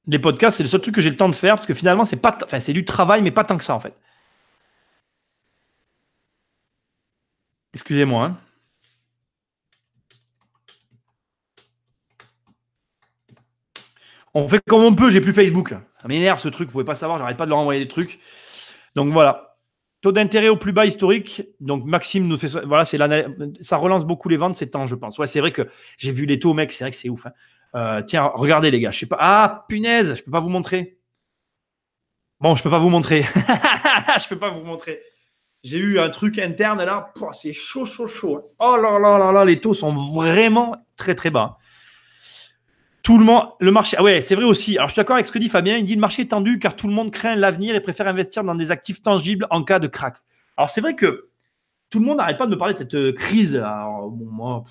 Les podcasts, c'est le seul truc que j'ai le temps de faire parce que finalement, c'est du travail, mais pas tant que ça en fait. Excusez-moi. Hein. On fait comme on peut, j'ai plus Facebook. Ça m'énerve ce truc, vous pouvez pas savoir, j'arrête pas de leur envoyer des trucs. Donc voilà. Taux d'intérêt au plus bas historique. Donc Maxime nous fait ça. Voilà, ça relance beaucoup les ventes ces temps, je pense. Ouais, c'est vrai que j'ai vu les taux, mec, c'est vrai que c'est ouf. Hein. Tiens, regardez les gars, je sais pas. Ah, punaise, je peux pas vous montrer. Bon, je peux pas vous montrer. Je peux pas vous montrer. J'ai eu un truc interne là. C'est chaud, chaud, chaud. Oh là là là là, les taux sont vraiment très très bas. Tout le monde, le marché, ah ouais, c'est vrai aussi. Alors, je suis d'accord avec ce que dit Fabien. Il dit le marché est tendu car tout le monde craint l'avenir et préfère investir dans des actifs tangibles en cas de crack. Alors, c'est vrai que tout le monde n'arrête pas de me parler de cette crise. Alors, bon, moi,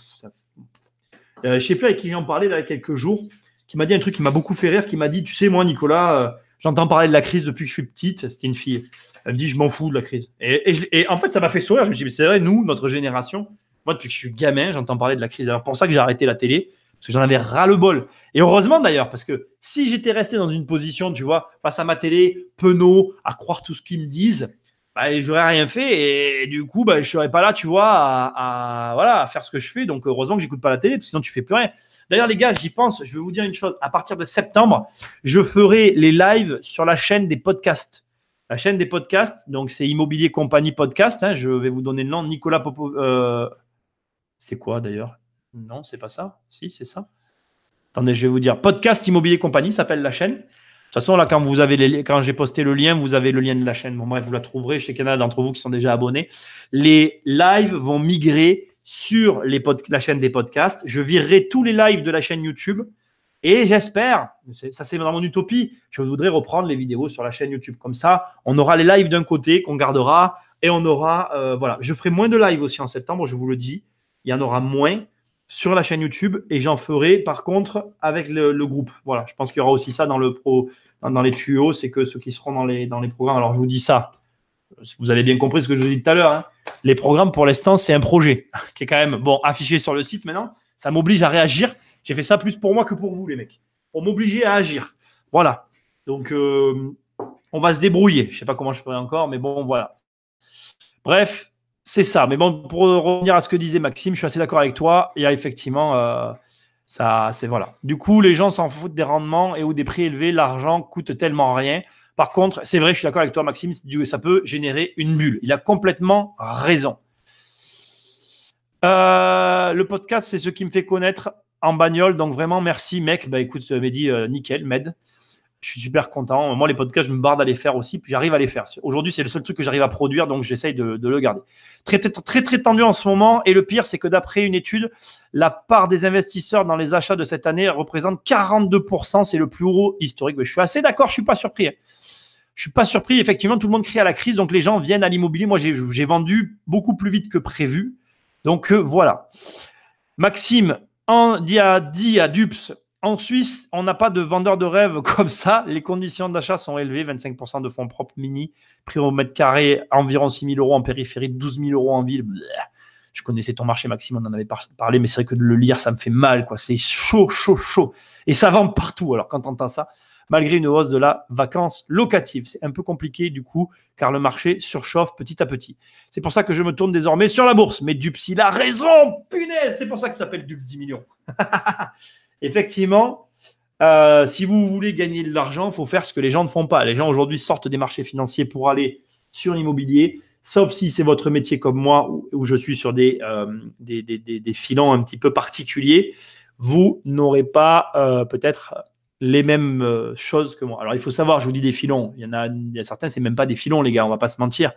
je ne sais plus avec qui j'en parlais là, il y a quelques jours, qui m'a dit un truc qui m'a beaucoup fait rire, qui m'a dit, tu sais, moi, Nicolas, j'entends parler de la crise depuis que je suis petite. C'était une fille. Elle me dit, je m'en fous de la crise. Et en fait, ça m'a fait sourire. Je me suis dit, mais c'est vrai, nous, notre génération, moi, depuis que je suis gamin, j'entends parler de la crise. Alors, pour ça que j'ai arrêté la télé. Parce que j'en avais ras-le-bol. Et heureusement d'ailleurs, parce que si j'étais resté dans une position, tu vois, face à ma télé, penaud, à croire tout ce qu'ils me disent, bah, je n'aurais rien fait. Et du coup, bah, je ne serais pas là, tu vois, voilà, à faire ce que je fais. Donc heureusement que je n'écoute pas la télé, parce que sinon tu ne fais plus rien. D'ailleurs, les gars, j'y pense, je vais vous dire une chose. À partir de septembre, je ferai les lives sur la chaîne des podcasts. La chaîne des podcasts, donc c'est Immobilier Compagnie Podcast. Hein, je vais vous donner le nom, Nicolas Popo. C'est quoi d'ailleurs? Non, c'est pas ça. Si, c'est ça. Attendez, je vais vous dire. Podcast Immobilier Compagnie s'appelle la chaîne. De toute façon, là, quand j'ai posté le lien, vous avez le lien de la chaîne. Bon, bref, vous la trouverez. Je sais qu'il y en a d'entre vous qui sont déjà abonnés. Les lives vont migrer sur la chaîne des podcasts. Je virerai tous les lives de la chaîne YouTube. Et j'espère, ça c'est dans mon utopie, je voudrais reprendre les vidéos sur la chaîne YouTube. Comme ça, on aura les lives d'un côté qu'on gardera et on aura, voilà. Je ferai moins de lives aussi en septembre, je vous le dis. Il y en aura moins sur la chaîne YouTube et j'en ferai par contre avec le groupe. Voilà, je pense qu'il y aura aussi ça dans les tuyaux, c'est que ceux qui seront dans les programmes. Alors je vous dis ça, vous avez bien compris ce que je vous ai dit tout à l'heure. Hein. Les programmes pour l'instant c'est un projet qui est quand même bon affiché sur le site maintenant. Ça m'oblige à réagir. J'ai fait ça plus pour moi que pour vous les mecs, pour m'obliger à agir. Voilà. Donc on va se débrouiller. Je sais pas comment je ferai encore, mais bon voilà. Bref. C'est ça. Mais bon, pour revenir à ce que disait Maxime, je suis assez d'accord avec toi. Il y a effectivement, ça, c'est voilà. Du coup, les gens s'en foutent des rendements et ou des prix élevés. L'argent coûte tellement rien. Par contre, c'est vrai, je suis d'accord avec toi, Maxime, ça peut générer une bulle. Il a complètement raison. Le podcast, c'est ce qui me fait connaître en bagnole. Donc vraiment, merci, mec. Bah écoute, tu m'avais dit nickel, Med. Je suis super content. Moi, les podcasts, je me barre d'aller faire aussi. Puis j'arrive à les faire. Aujourd'hui, c'est le seul truc que j'arrive à produire, donc j'essaye de le garder. Très, très, très, très tendu en ce moment. Et le pire, c'est que d'après une étude, la part des investisseurs dans les achats de cette année représente 42%. C'est le plus haut historique. Mais je suis assez d'accord. Je ne suis pas surpris. Hein. Je ne suis pas surpris. Effectivement, tout le monde crie à la crise. Donc, les gens viennent à l'immobilier. Moi, j'ai vendu beaucoup plus vite que prévu. Donc, voilà. Maxime, Dit à Dups, en Suisse, on n'a pas de vendeur de rêve comme ça. Les conditions d'achat sont élevées, 25% de fonds propres mini, prix au mètre carré, environ 6 000 € en périphérie, 12 000 € en ville. Bleh. Je connaissais ton marché, Maxime, on en avait parlé, mais c'est vrai que de le lire, ça me fait mal, quoi. C'est chaud, chaud, chaud. Et ça vend partout. Alors, quand tu entends ça, malgré une hausse de la vacance locative, c'est un peu compliqué, du coup, car le marché surchauffe petit à petit. C'est pour ça que je me tourne désormais sur la bourse. Mais Dups, il a raison, punaise. C'est pour ça que tu t'appelles Dups 10 millions. Effectivement, si vous voulez gagner de l'argent, il faut faire ce que les gens ne font pas. Les gens aujourd'hui sortent des marchés financiers pour aller sur l'immobilier, sauf si c'est votre métier comme moi, où je suis sur des filons un petit peu particuliers. Vous n'aurez pas peut-être les mêmes choses que moi. Alors, il faut savoir, je vous dis des filons. Il y a certains, c'est même pas des filons, les gars, on va pas se mentir.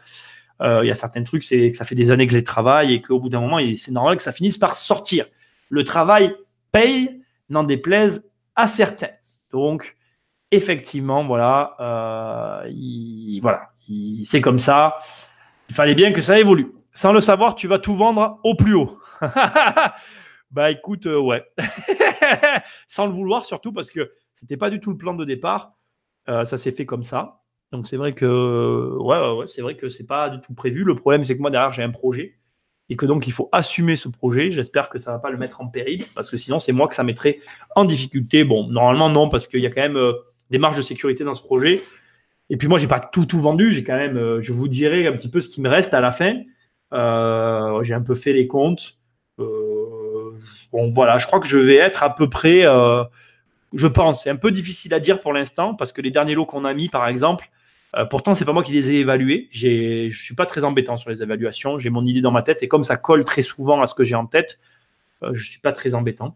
Il y a certains trucs, c'est que ça fait des années que je les travaille et qu'au bout d'un moment, c'est normal que ça finisse par sortir. Le travail paye, n'en déplaise à certains. Donc, effectivement, voilà, c'est comme ça. Il fallait bien que ça évolue. Sans le savoir, tu vas tout vendre au plus haut. Bah écoute, ouais. Sans le vouloir surtout, parce que c'était pas du tout le plan de départ. Ça s'est fait comme ça. Donc c'est vrai que ouais, c'est vrai que c'est pas du tout prévu. Le problème, c'est que moi derrière j'ai un projet et que donc il faut assumer ce projet. J'espère que ça va pas le mettre en péril, parce que sinon c'est moi que ça mettrait en difficulté. Bon, normalement non, parce qu'il y a quand même des marges de sécurité dans ce projet. Et puis moi j'ai pas tout vendu. J'ai quand même, je vous dirai un petit peu ce qui me reste à la fin. J'ai un peu fait les comptes. Bon voilà, je crois que je vais être à peu près. Je pense, c'est un peu difficile à dire pour l'instant, parce que les derniers lots qu'on a mis, par exemple, pourtant, c'est pas moi qui les ai évalués. Je suis pas très embêtant sur les évaluations. J'ai mon idée dans ma tête, et comme ça colle très souvent à ce que j'ai en tête, je suis pas très embêtant.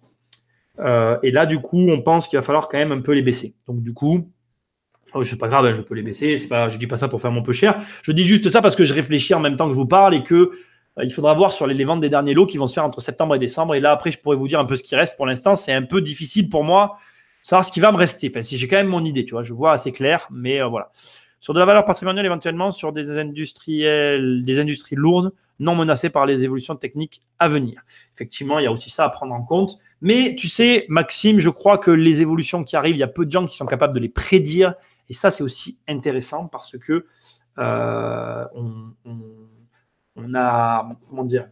Et là, du coup, on pense qu'il va falloir quand même un peu les baisser. Donc, du coup, c'est pas grave, je peux les baisser. Je dis pas ça pour faire mon peu cher. Je dis juste ça parce que je réfléchis en même temps que je vous parle, et que il faudra voir sur les ventes des derniers lots qui vont se faire entre septembre et décembre. Et là, après, je pourrais vous dire un peu ce qui reste. Pour l'instant, c'est un peu difficile pour moi de savoir ce qui va me rester. Enfin, si j'ai quand même mon idée, tu vois, je vois assez clair, mais voilà. Sur de la valeur patrimoniale, éventuellement, sur des industries lourdes, non menacées par les évolutions techniques à venir. Effectivement, il y a aussi ça à prendre en compte. Mais tu sais, Maxime, je crois que les évolutions qui arrivent, il y a peu de gens qui sont capables de les prédire. Et ça, c'est aussi intéressant, parce que on a, comment dire,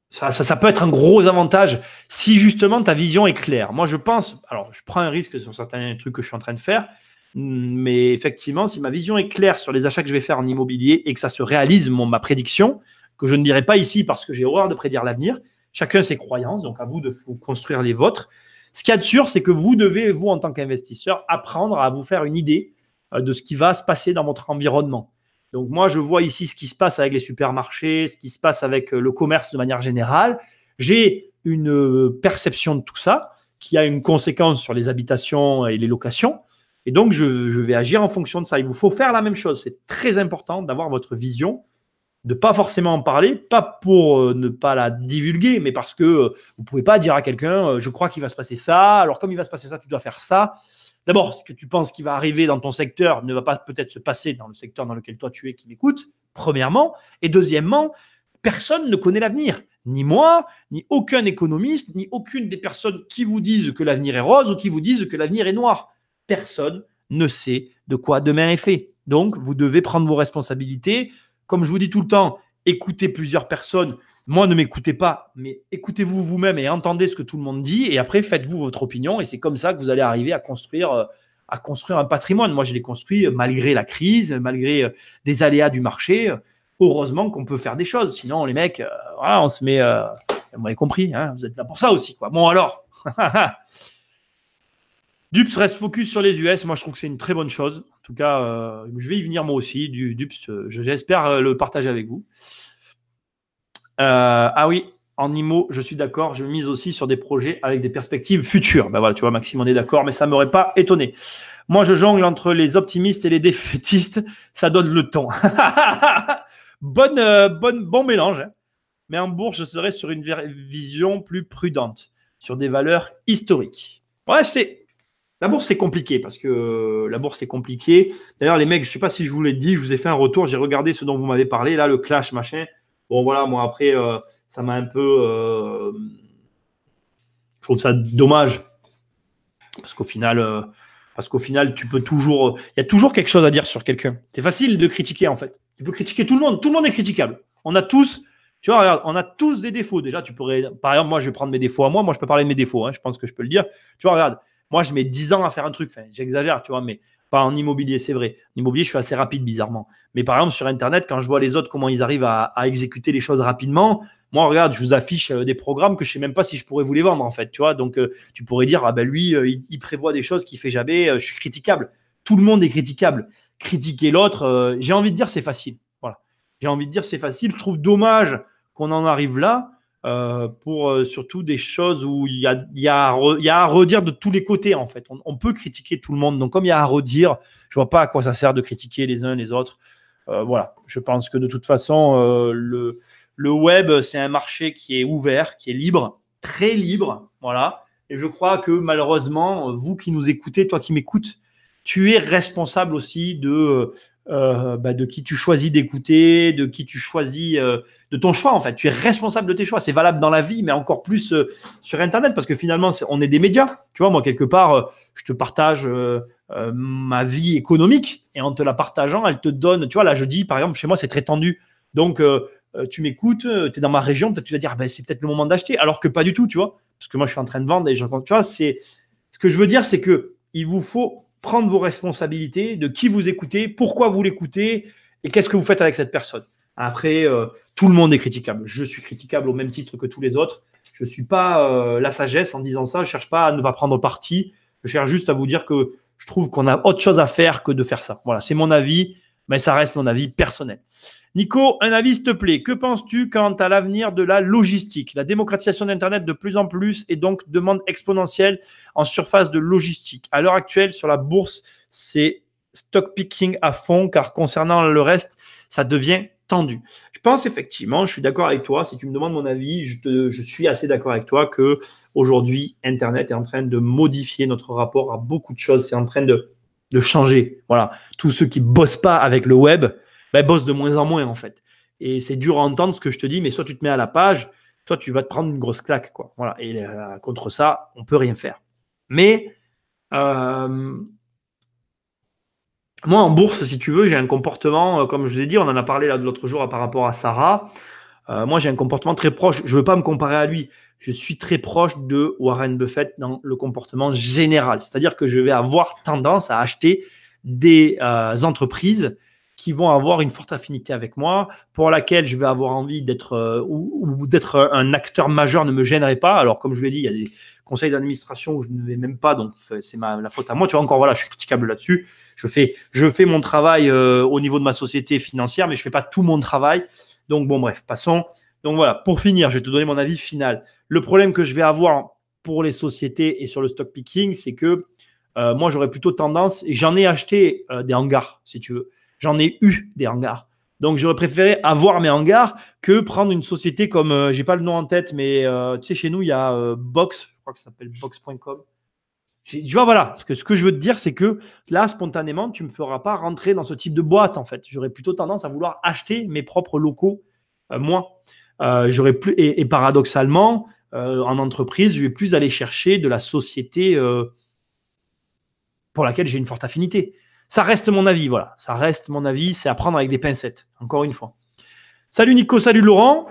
ça peut être un gros avantage si justement ta vision est claire. Moi, je pense, alors je prends un risque sur certains trucs que je suis en train de faire, mais effectivement, si ma vision est claire sur les achats que je vais faire en immobilier et que ça se réalise, ma prédiction, que je ne dirai pas ici parce que j'ai horreur de prédire l'avenir, chacun ses croyances, donc à vous de vous construire les vôtres. Ce qu'il y a de sûr, c'est que vous devez, vous en tant qu'investisseur, apprendre à vous faire une idée de ce qui va se passer dans votre environnement. Donc moi, je vois ici ce qui se passe avec les supermarchés, ce qui se passe avec le commerce de manière générale. J'ai une perception de tout ça qui a une conséquence sur les habitations et les locations. Et donc, je vais agir en fonction de ça. Il vous faut faire la même chose. C'est très important d'avoir votre vision, de ne pas forcément en parler, pas pour ne pas la divulguer, mais parce que vous ne pouvez pas dire à quelqu'un je crois qu'il va se passer ça, alors comme il va se passer ça, tu dois faire ça. D'abord, ce que tu penses qui va arriver dans ton secteur ne va pas peut-être se passer dans le secteur dans lequel toi tu es, qui m'écoute, premièrement. Et deuxièmement, personne ne connaît l'avenir. Ni moi, ni aucun économiste, ni aucune des personnes qui vous disent que l'avenir est rose ou qui vous disent que l'avenir est noir. Personne ne sait de quoi demain est fait. Donc, vous devez prendre vos responsabilités. Comme je vous dis tout le temps, écoutez plusieurs personnes. Moi, ne m'écoutez pas, mais écoutez-vous vous-même et entendez ce que tout le monde dit. Et après, faites-vous votre opinion. Et c'est comme ça que vous allez arriver à construire un patrimoine. Moi, je l'ai construit malgré la crise, malgré des aléas du marché. Heureusement qu'on peut faire des choses. Sinon, les mecs, voilà, on se met... vous m'avez compris, hein, vous êtes là pour ça aussi, quoi. Bon, alors... Dups reste focus sur les US. Moi, je trouve que c'est une très bonne chose. En tout cas, je vais y venir moi aussi. Dups, j'espère le partager avec vous. Ah oui, en IMO, je suis d'accord. Je mise aussi sur des projets avec des perspectives futures. Ben voilà, tu vois, Maxime, on est d'accord, mais ça ne m'aurait pas étonné. Moi, je jongle entre les optimistes et les défaitistes. Ça donne le ton. Bon mélange. Hein. Mais en bourse, je serais sur une vision plus prudente, sur des valeurs historiques. Ouais, la bourse, c'est compliqué parce que la bourse, c'est compliqué. D'ailleurs, les mecs, je ne sais pas si je vous l'ai dit, je vous ai fait un retour, j'ai regardé ce dont vous m'avez parlé, là, le clash, machin. Bon, voilà, moi, après, ça m'a un peu trouve ça dommage. Parce qu'au final, tu peux toujours. Il y a toujours quelque chose à dire sur quelqu'un. C'est facile de critiquer, en fait. Tu peux critiquer tout le monde. Tout le monde est critiquable. On a tous. Tu vois, regarde, on a tous des défauts. Déjà, tu pourrais. Par exemple, moi, je vais prendre mes défauts à moi. Moi, je peux parler de mes défauts. Hein, je pense que je peux le dire. Tu vois, regarde. Moi, je mets 10 ans à faire un truc. Enfin, j'exagère, tu vois, mais pas en immobilier, c'est vrai. En immobilier, je suis assez rapide, bizarrement. Mais par exemple, sur Internet, quand je vois les autres, comment ils arrivent à exécuter les choses rapidement, moi, regarde, je vous affiche des programmes que je ne sais même pas si je pourrais vous les vendre, en fait. Tu vois, donc, tu pourrais dire, ah ben lui, il prévoit des choses qu'il ne fait jamais. Je suis critiquable. Tout le monde est critiquable. Critiquer l'autre, j'ai envie de dire, c'est facile. Voilà. J'ai envie de dire, c'est facile. Je trouve dommage qu'on en arrive là. Pour surtout des choses où il y a à redire de tous les côtés, en fait. On peut critiquer tout le monde. Donc, comme il y a à redire, je ne vois pas à quoi ça sert de critiquer les uns les autres. Voilà. Je pense que de toute façon, le web, c'est un marché qui est ouvert, qui est libre, très libre. Voilà. Et je crois que malheureusement, vous qui nous écoutez, toi qui m'écoutes, tu es responsable aussi de qui tu choisis d'écouter, de qui tu choisis, de ton choix en fait. Tu es responsable de tes choix. C'est valable dans la vie, mais encore plus sur Internet parce que finalement, on est des médias. Tu vois, moi, quelque part, je te partage ma vie économique et en te la partageant, elle te donne. Tu vois, là, je dis, par exemple, chez moi, c'est très tendu. Donc, tu m'écoutes, tu es dans ma région, peut-être tu vas dire, c'est peut-être le moment d'acheter, alors que pas du tout, tu vois. Parce que moi, je suis en train de vendre et tu vois, ce que je veux dire, c'est que il vous faut prendre vos responsabilités de qui vous écoutez, pourquoi vous l'écoutez et qu'est-ce que vous faites avec cette personne. Après, tout le monde est critiquable. Je suis critiquable au même titre que tous les autres. Je ne suis pas la sagesse en disant ça. Je ne cherche pas à ne pas prendre parti. Je cherche juste à vous dire que je trouve qu'on a autre chose à faire que de faire ça. Voilà, c'est mon avis, mais ça reste mon avis personnel. Nico, un avis s'il te plaît. Que penses-tu quant à l'avenir de la logistique? La démocratisation d'Internet de plus en plus et donc demande exponentielle en surface de logistique. À l'heure actuelle, sur la bourse, c'est stock picking à fond car concernant le reste, ça devient tendu. Je pense effectivement, je suis d'accord avec toi. Si tu me demandes mon avis, je suis assez d'accord avec toi que aujourd'hui, Internet est en train de modifier notre rapport à beaucoup de choses. C'est en train de changer. Voilà. Tous ceux qui ne bossent pas avec le web, bosse de moins en moins en fait. Et c'est dur à entendre ce que je te dis, mais soit tu te mets à la page, soit tu vas te prendre une grosse claque, quoi. Voilà. Et contre ça, on peut rien faire. Mais moi, en bourse, si tu veux, j'ai un comportement, comme je vous ai dit, on en a parlé là de l'autre jour par rapport à Sarah. Moi, j'ai un comportement très proche. Je ne veux pas me comparer à lui. Je suis très proche de Warren Buffett dans le comportement général. C'est-à-dire que je vais avoir tendance à acheter des entreprises qui vont avoir une forte affinité avec moi, pour laquelle je vais avoir envie d'être ou d'être un acteur majeur ne me gênerait pas. Alors, comme je l'ai dit, il y a des conseils d'administration où je ne vais même pas, donc c'est la faute à moi. Tu vois, encore, voilà, je suis critiquable là-dessus. Je fais mon travail au niveau de ma société financière, mais je ne fais pas tout mon travail. Donc, bon, bref, passons. Donc, voilà, pour finir, je vais te donner mon avis final. Le problème que je vais avoir pour les sociétés et sur le stock picking, c'est que moi, j'aurais plutôt tendance, et j'en ai acheté des hangars, si tu veux. J'en ai eu des hangars. Donc, j'aurais préféré avoir mes hangars que prendre une société comme, je n'ai pas le nom en tête, mais tu sais, chez nous, il y a Box, je crois que ça s'appelle Box.com. Tu vois, voilà, ce que je veux te dire, c'est que là, spontanément, tu ne me feras pas rentrer dans ce type de boîte, en fait. J'aurais plutôt tendance à vouloir acheter mes propres locaux, moi. J'aurais plus, et paradoxalement, en entreprise, je vais plus aller chercher de la société pour laquelle j'ai une forte affinité. Ça reste mon avis, voilà. Ça reste mon avis, c'est à prendre avec des pincettes, encore une fois. Salut Nico, salut Laurent.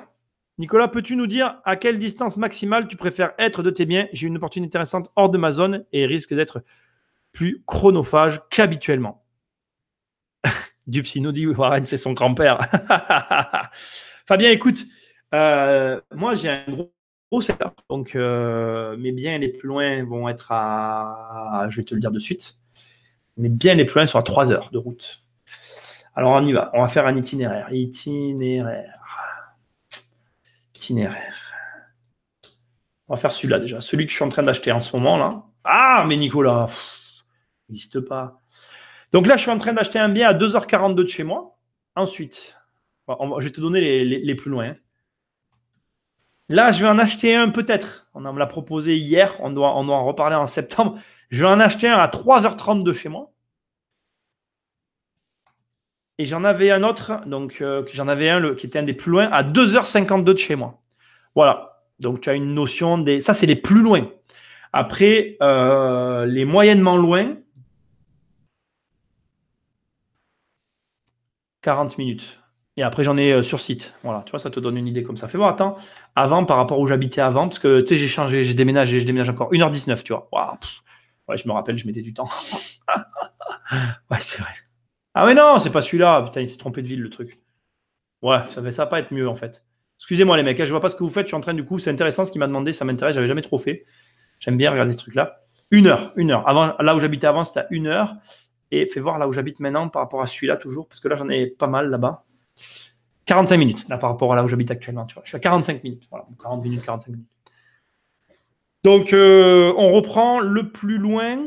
Nicolas, peux-tu nous dire à quelle distance maximale tu préfères être de tes biens? J'ai une opportunité intéressante hors de ma zone et risque d'être plus chronophage qu'habituellement. Dupsy nous dit Warren, c'est son grand-père. Fabien, écoute, moi j'ai un gros setup, donc mes biens les plus loin vont être je vais te le dire de suite, mes biens les plus loin sont à 3 heures de route. Alors on y va, on va faire un itinéraire. On va faire celui-là déjà, celui que je suis en train d'acheter en ce moment là. Ah, mais Nicolas, n'existe pas. Donc là, je suis en train d'acheter un bien à 2h42 de chez moi. Ensuite, je vais te donner les plus loin. Là, je vais en acheter un peut-être. On me l'a proposé hier. On doit en reparler en septembre. Je vais en acheter un à 3h30 de chez moi. Et j'en avais un autre, donc j'en avais un qui était un des plus loin, à 2h52 de chez moi. Voilà. Donc, tu as une notion des… Ça, c'est les plus loin. Après, les moyennement loin, 40 minutes. Et après, j'en ai sur site. Voilà, tu vois, ça te donne une idée comme ça. Fais voir, attends, avant, par rapport où j'habitais avant, parce que, tu sais, j'ai changé, j'ai déménagé, je déménage encore. 1h19, tu vois. Waouh, ouais, je me rappelle, je mettais du temps. Ouais, c'est vrai. Ah mais non, c'est pas celui-là. Putain, il s'est trompé de ville, le truc. Ouais, ça va pas être mieux, en fait. Excusez-moi, les mecs, hein, je vois pas ce que vous faites. Je suis en train, du coup, c'est intéressant ce qu'il m'a demandé. Ça m'intéresse, j'avais jamais trop fait. J'aime bien regarder ce truc-là. 1 heure, 1 heure. Avant, là où j'habitais avant, c'était à 1 heure. Et fais voir là où j'habite maintenant par rapport à celui-là, toujours, parce que là, j'en ai pas mal là-bas. 45 minutes, là, par rapport à là où j'habite actuellement. Tu vois. Je suis à 45 minutes. Voilà, 40 minutes, 45 minutes. Donc, on reprend le plus loin.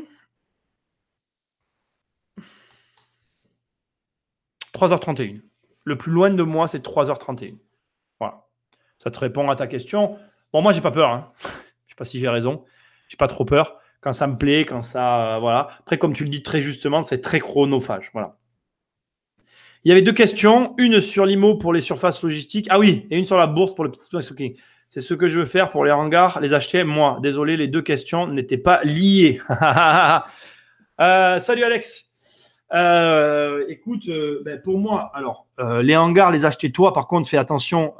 3h31. Le plus loin de moi, c'est 3h31. Voilà. Ça te répond à ta question. Bon, moi, j'ai pas peur. Hein. Je sais pas si j'ai raison. J'ai pas trop peur. Quand ça me plaît, quand ça… voilà. Après, comme tu le dis très justement, c'est très chronophage. Voilà. Il y avait 2 questions. Une sur l'IMO pour les surfaces logistiques. Ah oui, et une sur la bourse pour le petit stocking. C'est ce que je veux faire pour les hangars, les acheter. Moi, désolé, les 2 questions n'étaient pas liées. Salut Alex. Écoute, pour moi, alors, les hangars, les acheter toi, par contre, fais attention,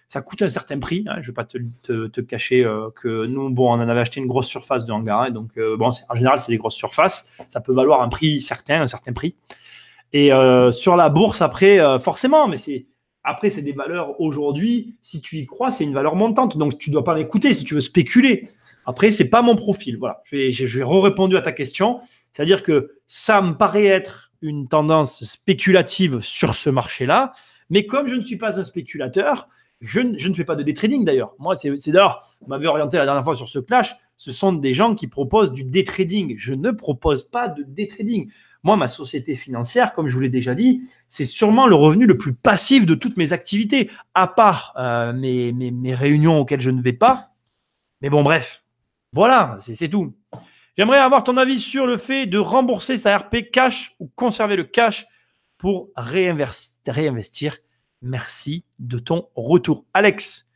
ça coûte un certain prix. Hein, je ne vais pas te cacher que nous, bon, on en avait acheté une grosse surface de hangar. Hein, donc, bon, en général, c'est des grosses surfaces. Ça peut valoir un prix certain, un certain prix. Et sur la bourse, après, forcément, mais après, c'est des valeurs aujourd'hui. Si tu y crois, c'est une valeur montante. Donc, tu ne dois pas m'écouter si tu veux spéculer. Après, ce n'est pas mon profil. Voilà. Je vais répondu à ta question. C'est-à-dire que ça me paraît être une tendance spéculative sur ce marché-là. Mais comme je ne suis pas un spéculateur, je ne fais pas de day trading d'ailleurs. Moi, c'est d'ailleurs, on m'avait orienté la dernière fois sur ce clash. Ce sont des gens qui proposent du day trading. Je ne propose pas de day trading. Moi, ma société financière, comme je vous l'ai déjà dit, c'est sûrement le revenu le plus passif de toutes mes activités, à part mes réunions auxquelles je ne vais pas. Mais bon, bref, voilà, c'est tout. J'aimerais avoir ton avis sur le fait de rembourser sa RP cash ou conserver le cash pour réinvestir. Merci de ton retour. Alex,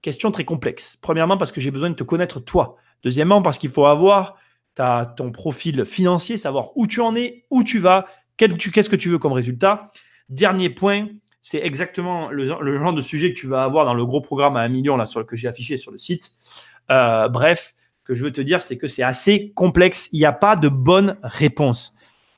question très complexe. Premièrement, parce que j'ai besoin de te connaître toi. Deuxièmement, parce qu'il faut avoir ton profil financier, savoir où tu en es, où tu vas, qu'est-ce que tu veux comme résultat. Dernier point, c'est exactement le genre de sujet que tu vas avoir dans le gros programme à 1 million là, que j'ai affiché sur le site. Bref, ce que je veux te dire, c'est que c'est assez complexe. Il n'y a pas de bonne réponse.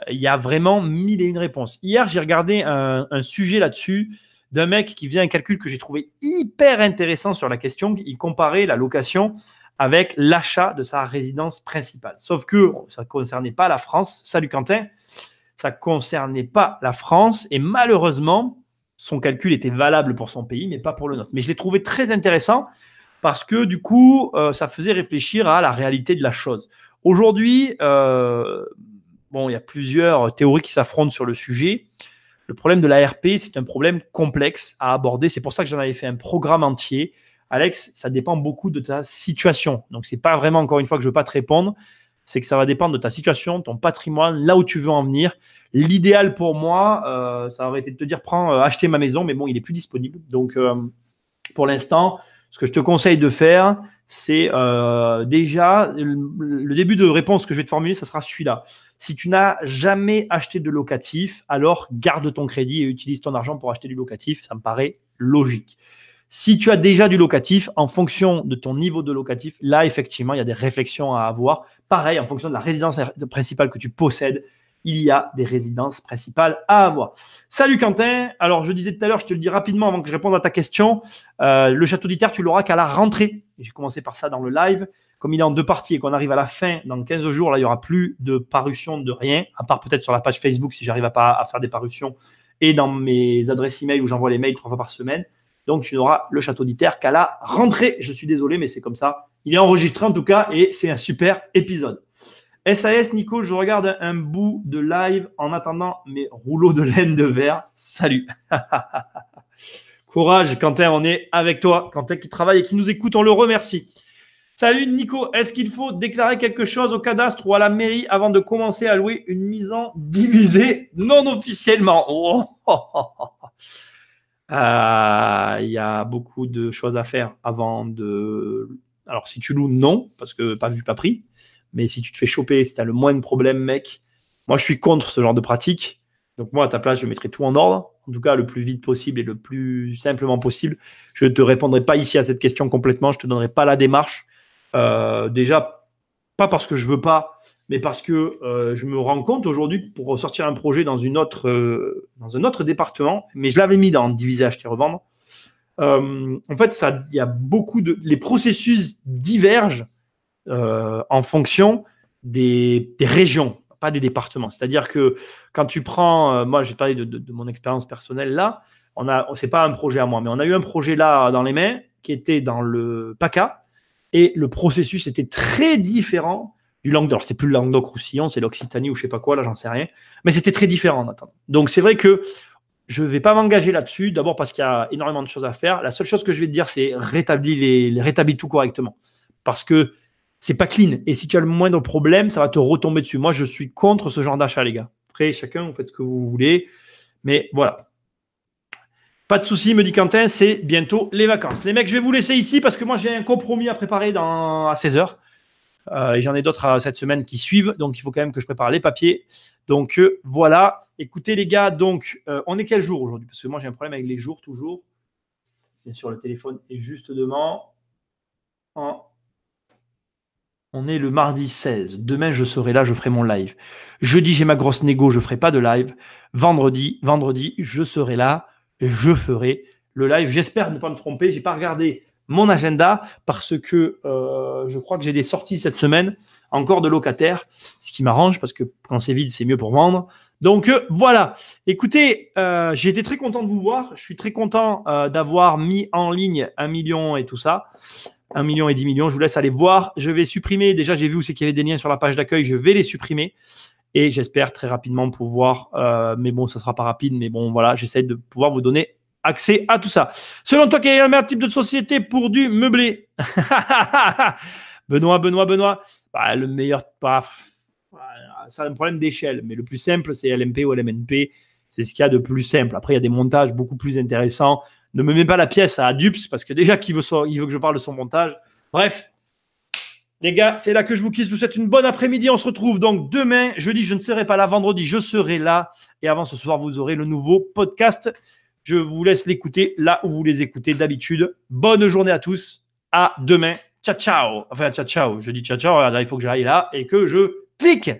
Il y a vraiment 1001 réponses. Hier, j'ai regardé un sujet là-dessus d'un mec qui faisait un calcul que j'ai trouvé hyper intéressant sur la question. Il comparait la location avec l'achat de sa résidence principale. Sauf que ça ne concernait pas la France. Salut Quentin. Ça ne concernait pas la France. Et malheureusement, son calcul était valable pour son pays, mais pas pour le nôtre. Mais je l'ai trouvé très intéressant parce que du coup, ça faisait réfléchir à la réalité de la chose. Aujourd'hui, bon, il y a plusieurs théories qui s'affrontent sur le sujet. Le problème de l'ARP, c'est un problème complexe à aborder. C'est pour ça que j'en avais fait un programme entier. Alex, ça dépend beaucoup de ta situation. Donc, ce n'est pas vraiment, encore une fois, que je ne veux pas te répondre. C'est que ça va dépendre de ta situation, ton patrimoine, là où tu veux en venir. L'idéal pour moi, ça aurait été de te dire, acheter ma maison, mais bon, il n'est plus disponible. Donc, pour l'instant, ce que je te conseille de faire, c'est déjà, le début de réponse que je vais te formuler, ça sera celui-là. Si tu n'as jamais acheté de locatif, alors garde ton crédit et utilise ton argent pour acheter du locatif. Ça me paraît logique. Si tu as déjà du locatif, en fonction de ton niveau de locatif, là, effectivement, il y a des réflexions à avoir. Pareil, en fonction de la résidence principale que tu possèdes, il y a des résidences principales à avoir. Salut Quentin. Alors, je disais tout à l'heure, je te le dis rapidement avant que je réponde à ta question. Le château d'Iter, tu l'auras qu'à la rentrée. J'ai commencé par ça dans le live. Comme il est en 2 parties et qu'on arrive à la fin, dans 15 jours, là, il n'y aura plus de parution de rien, à part peut-être sur la page Facebook si j'arrive à faire des parutions et dans mes adresses email où j'envoie les mails 3 fois par semaine. Donc, tu n'auras le château d'Iter qu'à la rentrée. Je suis désolé, mais c'est comme ça. Il est enregistré en tout cas et c'est un super épisode. SAS, Nico, je regarde un bout de live en attendant mes rouleaux de laine de verre. Salut. Courage, Quentin, on est avec toi. Quentin qui travaille et qui nous écoute, on le remercie. Salut Nico, est-ce qu'il faut déclarer quelque chose au cadastre ou à la mairie avant de commencer à louer une maison divisée non officiellement? Il y a beaucoup de choses à faire avant de... Alors, si tu loues, non, parce que pas vu, pas pris. Mais si tu te fais choper, si tu as le moins de problèmes, mec, moi, je suis contre ce genre de pratique. Donc, moi, à ta place, je mettrai tout en ordre. En tout cas, le plus vite possible et le plus simplement possible. Je ne te répondrai pas ici à cette question complètement. Je ne te donnerai pas la démarche. Déjà, pas parce que je veux pas, mais parce que je me rends compte aujourd'hui que pour sortir un projet dans dans un autre département, mais je l'avais mis dans diviser, acheter, revendre. En fait, il y a beaucoup de les processus divergent en fonction des régions, pas des départements. C'est-à-dire que quand tu prends, moi, j'ai parlé de mon expérience personnelle là. C'est pas un projet à moi, mais on a eu un projet là dans les mains qui était dans le PACA. Et le processus était très différent du Languedoc. Alors, c'est plus le Languedoc-Roussillon, c'est l'Occitanie ou je sais pas quoi, là, j'en sais rien. Mais c'était très différent en attendant. Donc, c'est vrai que je ne vais pas m'engager là-dessus. D'abord parce qu'il y a énormément de choses à faire. La seule chose que je vais te dire, c'est rétablis tout correctement. Parce que c'est pas clean. Et si tu as le moindre problème, ça va te retomber dessus. Moi, je suis contre ce genre d'achat, les gars. Après, chacun, vous faites ce que vous voulez. Mais voilà. Pas de souci, me dit Quentin, c'est bientôt les vacances. Les mecs, je vais vous laisser ici parce que moi, j'ai un compromis à préparer à 16h. Et j'en ai d'autres cette semaine qui suivent. Donc, il faut quand même que je prépare les papiers. Donc, voilà. Écoutez, les gars, donc, on est quel jour aujourd'hui? Parce que moi, j'ai un problème avec les jours, toujours. Bien sûr, le téléphone est juste devant. On est le mardi 16. Demain, je serai là, je ferai mon live. Jeudi, j'ai ma grosse négo, je ne ferai pas de live. Vendredi, je serai là, je ferai le live. J'espère ne pas me tromper. Je n'ai pas regardé mon agenda parce que je crois que j'ai des sorties cette semaine, encore de locataires, ce qui m'arrange parce que quand c'est vide, c'est mieux pour vendre. Donc voilà. Écoutez, j'ai été très content de vous voir. Je suis très content d'avoir mis en ligne 1 million et tout ça. 1 million et 10 millions, je vous laisse aller voir. Je vais supprimer, déjà j'ai vu où c'est qu'il y avait des liens sur la page d'accueil, je vais les supprimer et j'espère très rapidement pouvoir, mais bon, ça sera pas rapide, mais bon, voilà, j'essaie de pouvoir vous donner accès à tout ça. Selon toi, quel est le meilleur type de société pour du meublé? Benoît. Bah, le meilleur, ça a un problème d'échelle, mais le plus simple, c'est LMP ou LMNP. C'est ce qu'il y a de plus simple. Après, il y a des montages beaucoup plus intéressants. Ne me mets pas la pièce à Dupes parce que déjà, il veut que je parle de son montage. Bref, les gars, c'est là que je vous quitte. Je vous souhaite une bonne après-midi. On se retrouve donc demain. Jeudi, je ne serai pas là. Vendredi, je serai là. Et avant ce soir, vous aurez le nouveau podcast. Je vous laisse l'écouter là où vous les écoutez d'habitude. Bonne journée à tous. À demain. Ciao, ciao. Enfin, ciao, ciao. Je dis ciao, ciao. Regarde, il faut que j'aille là et que je clique.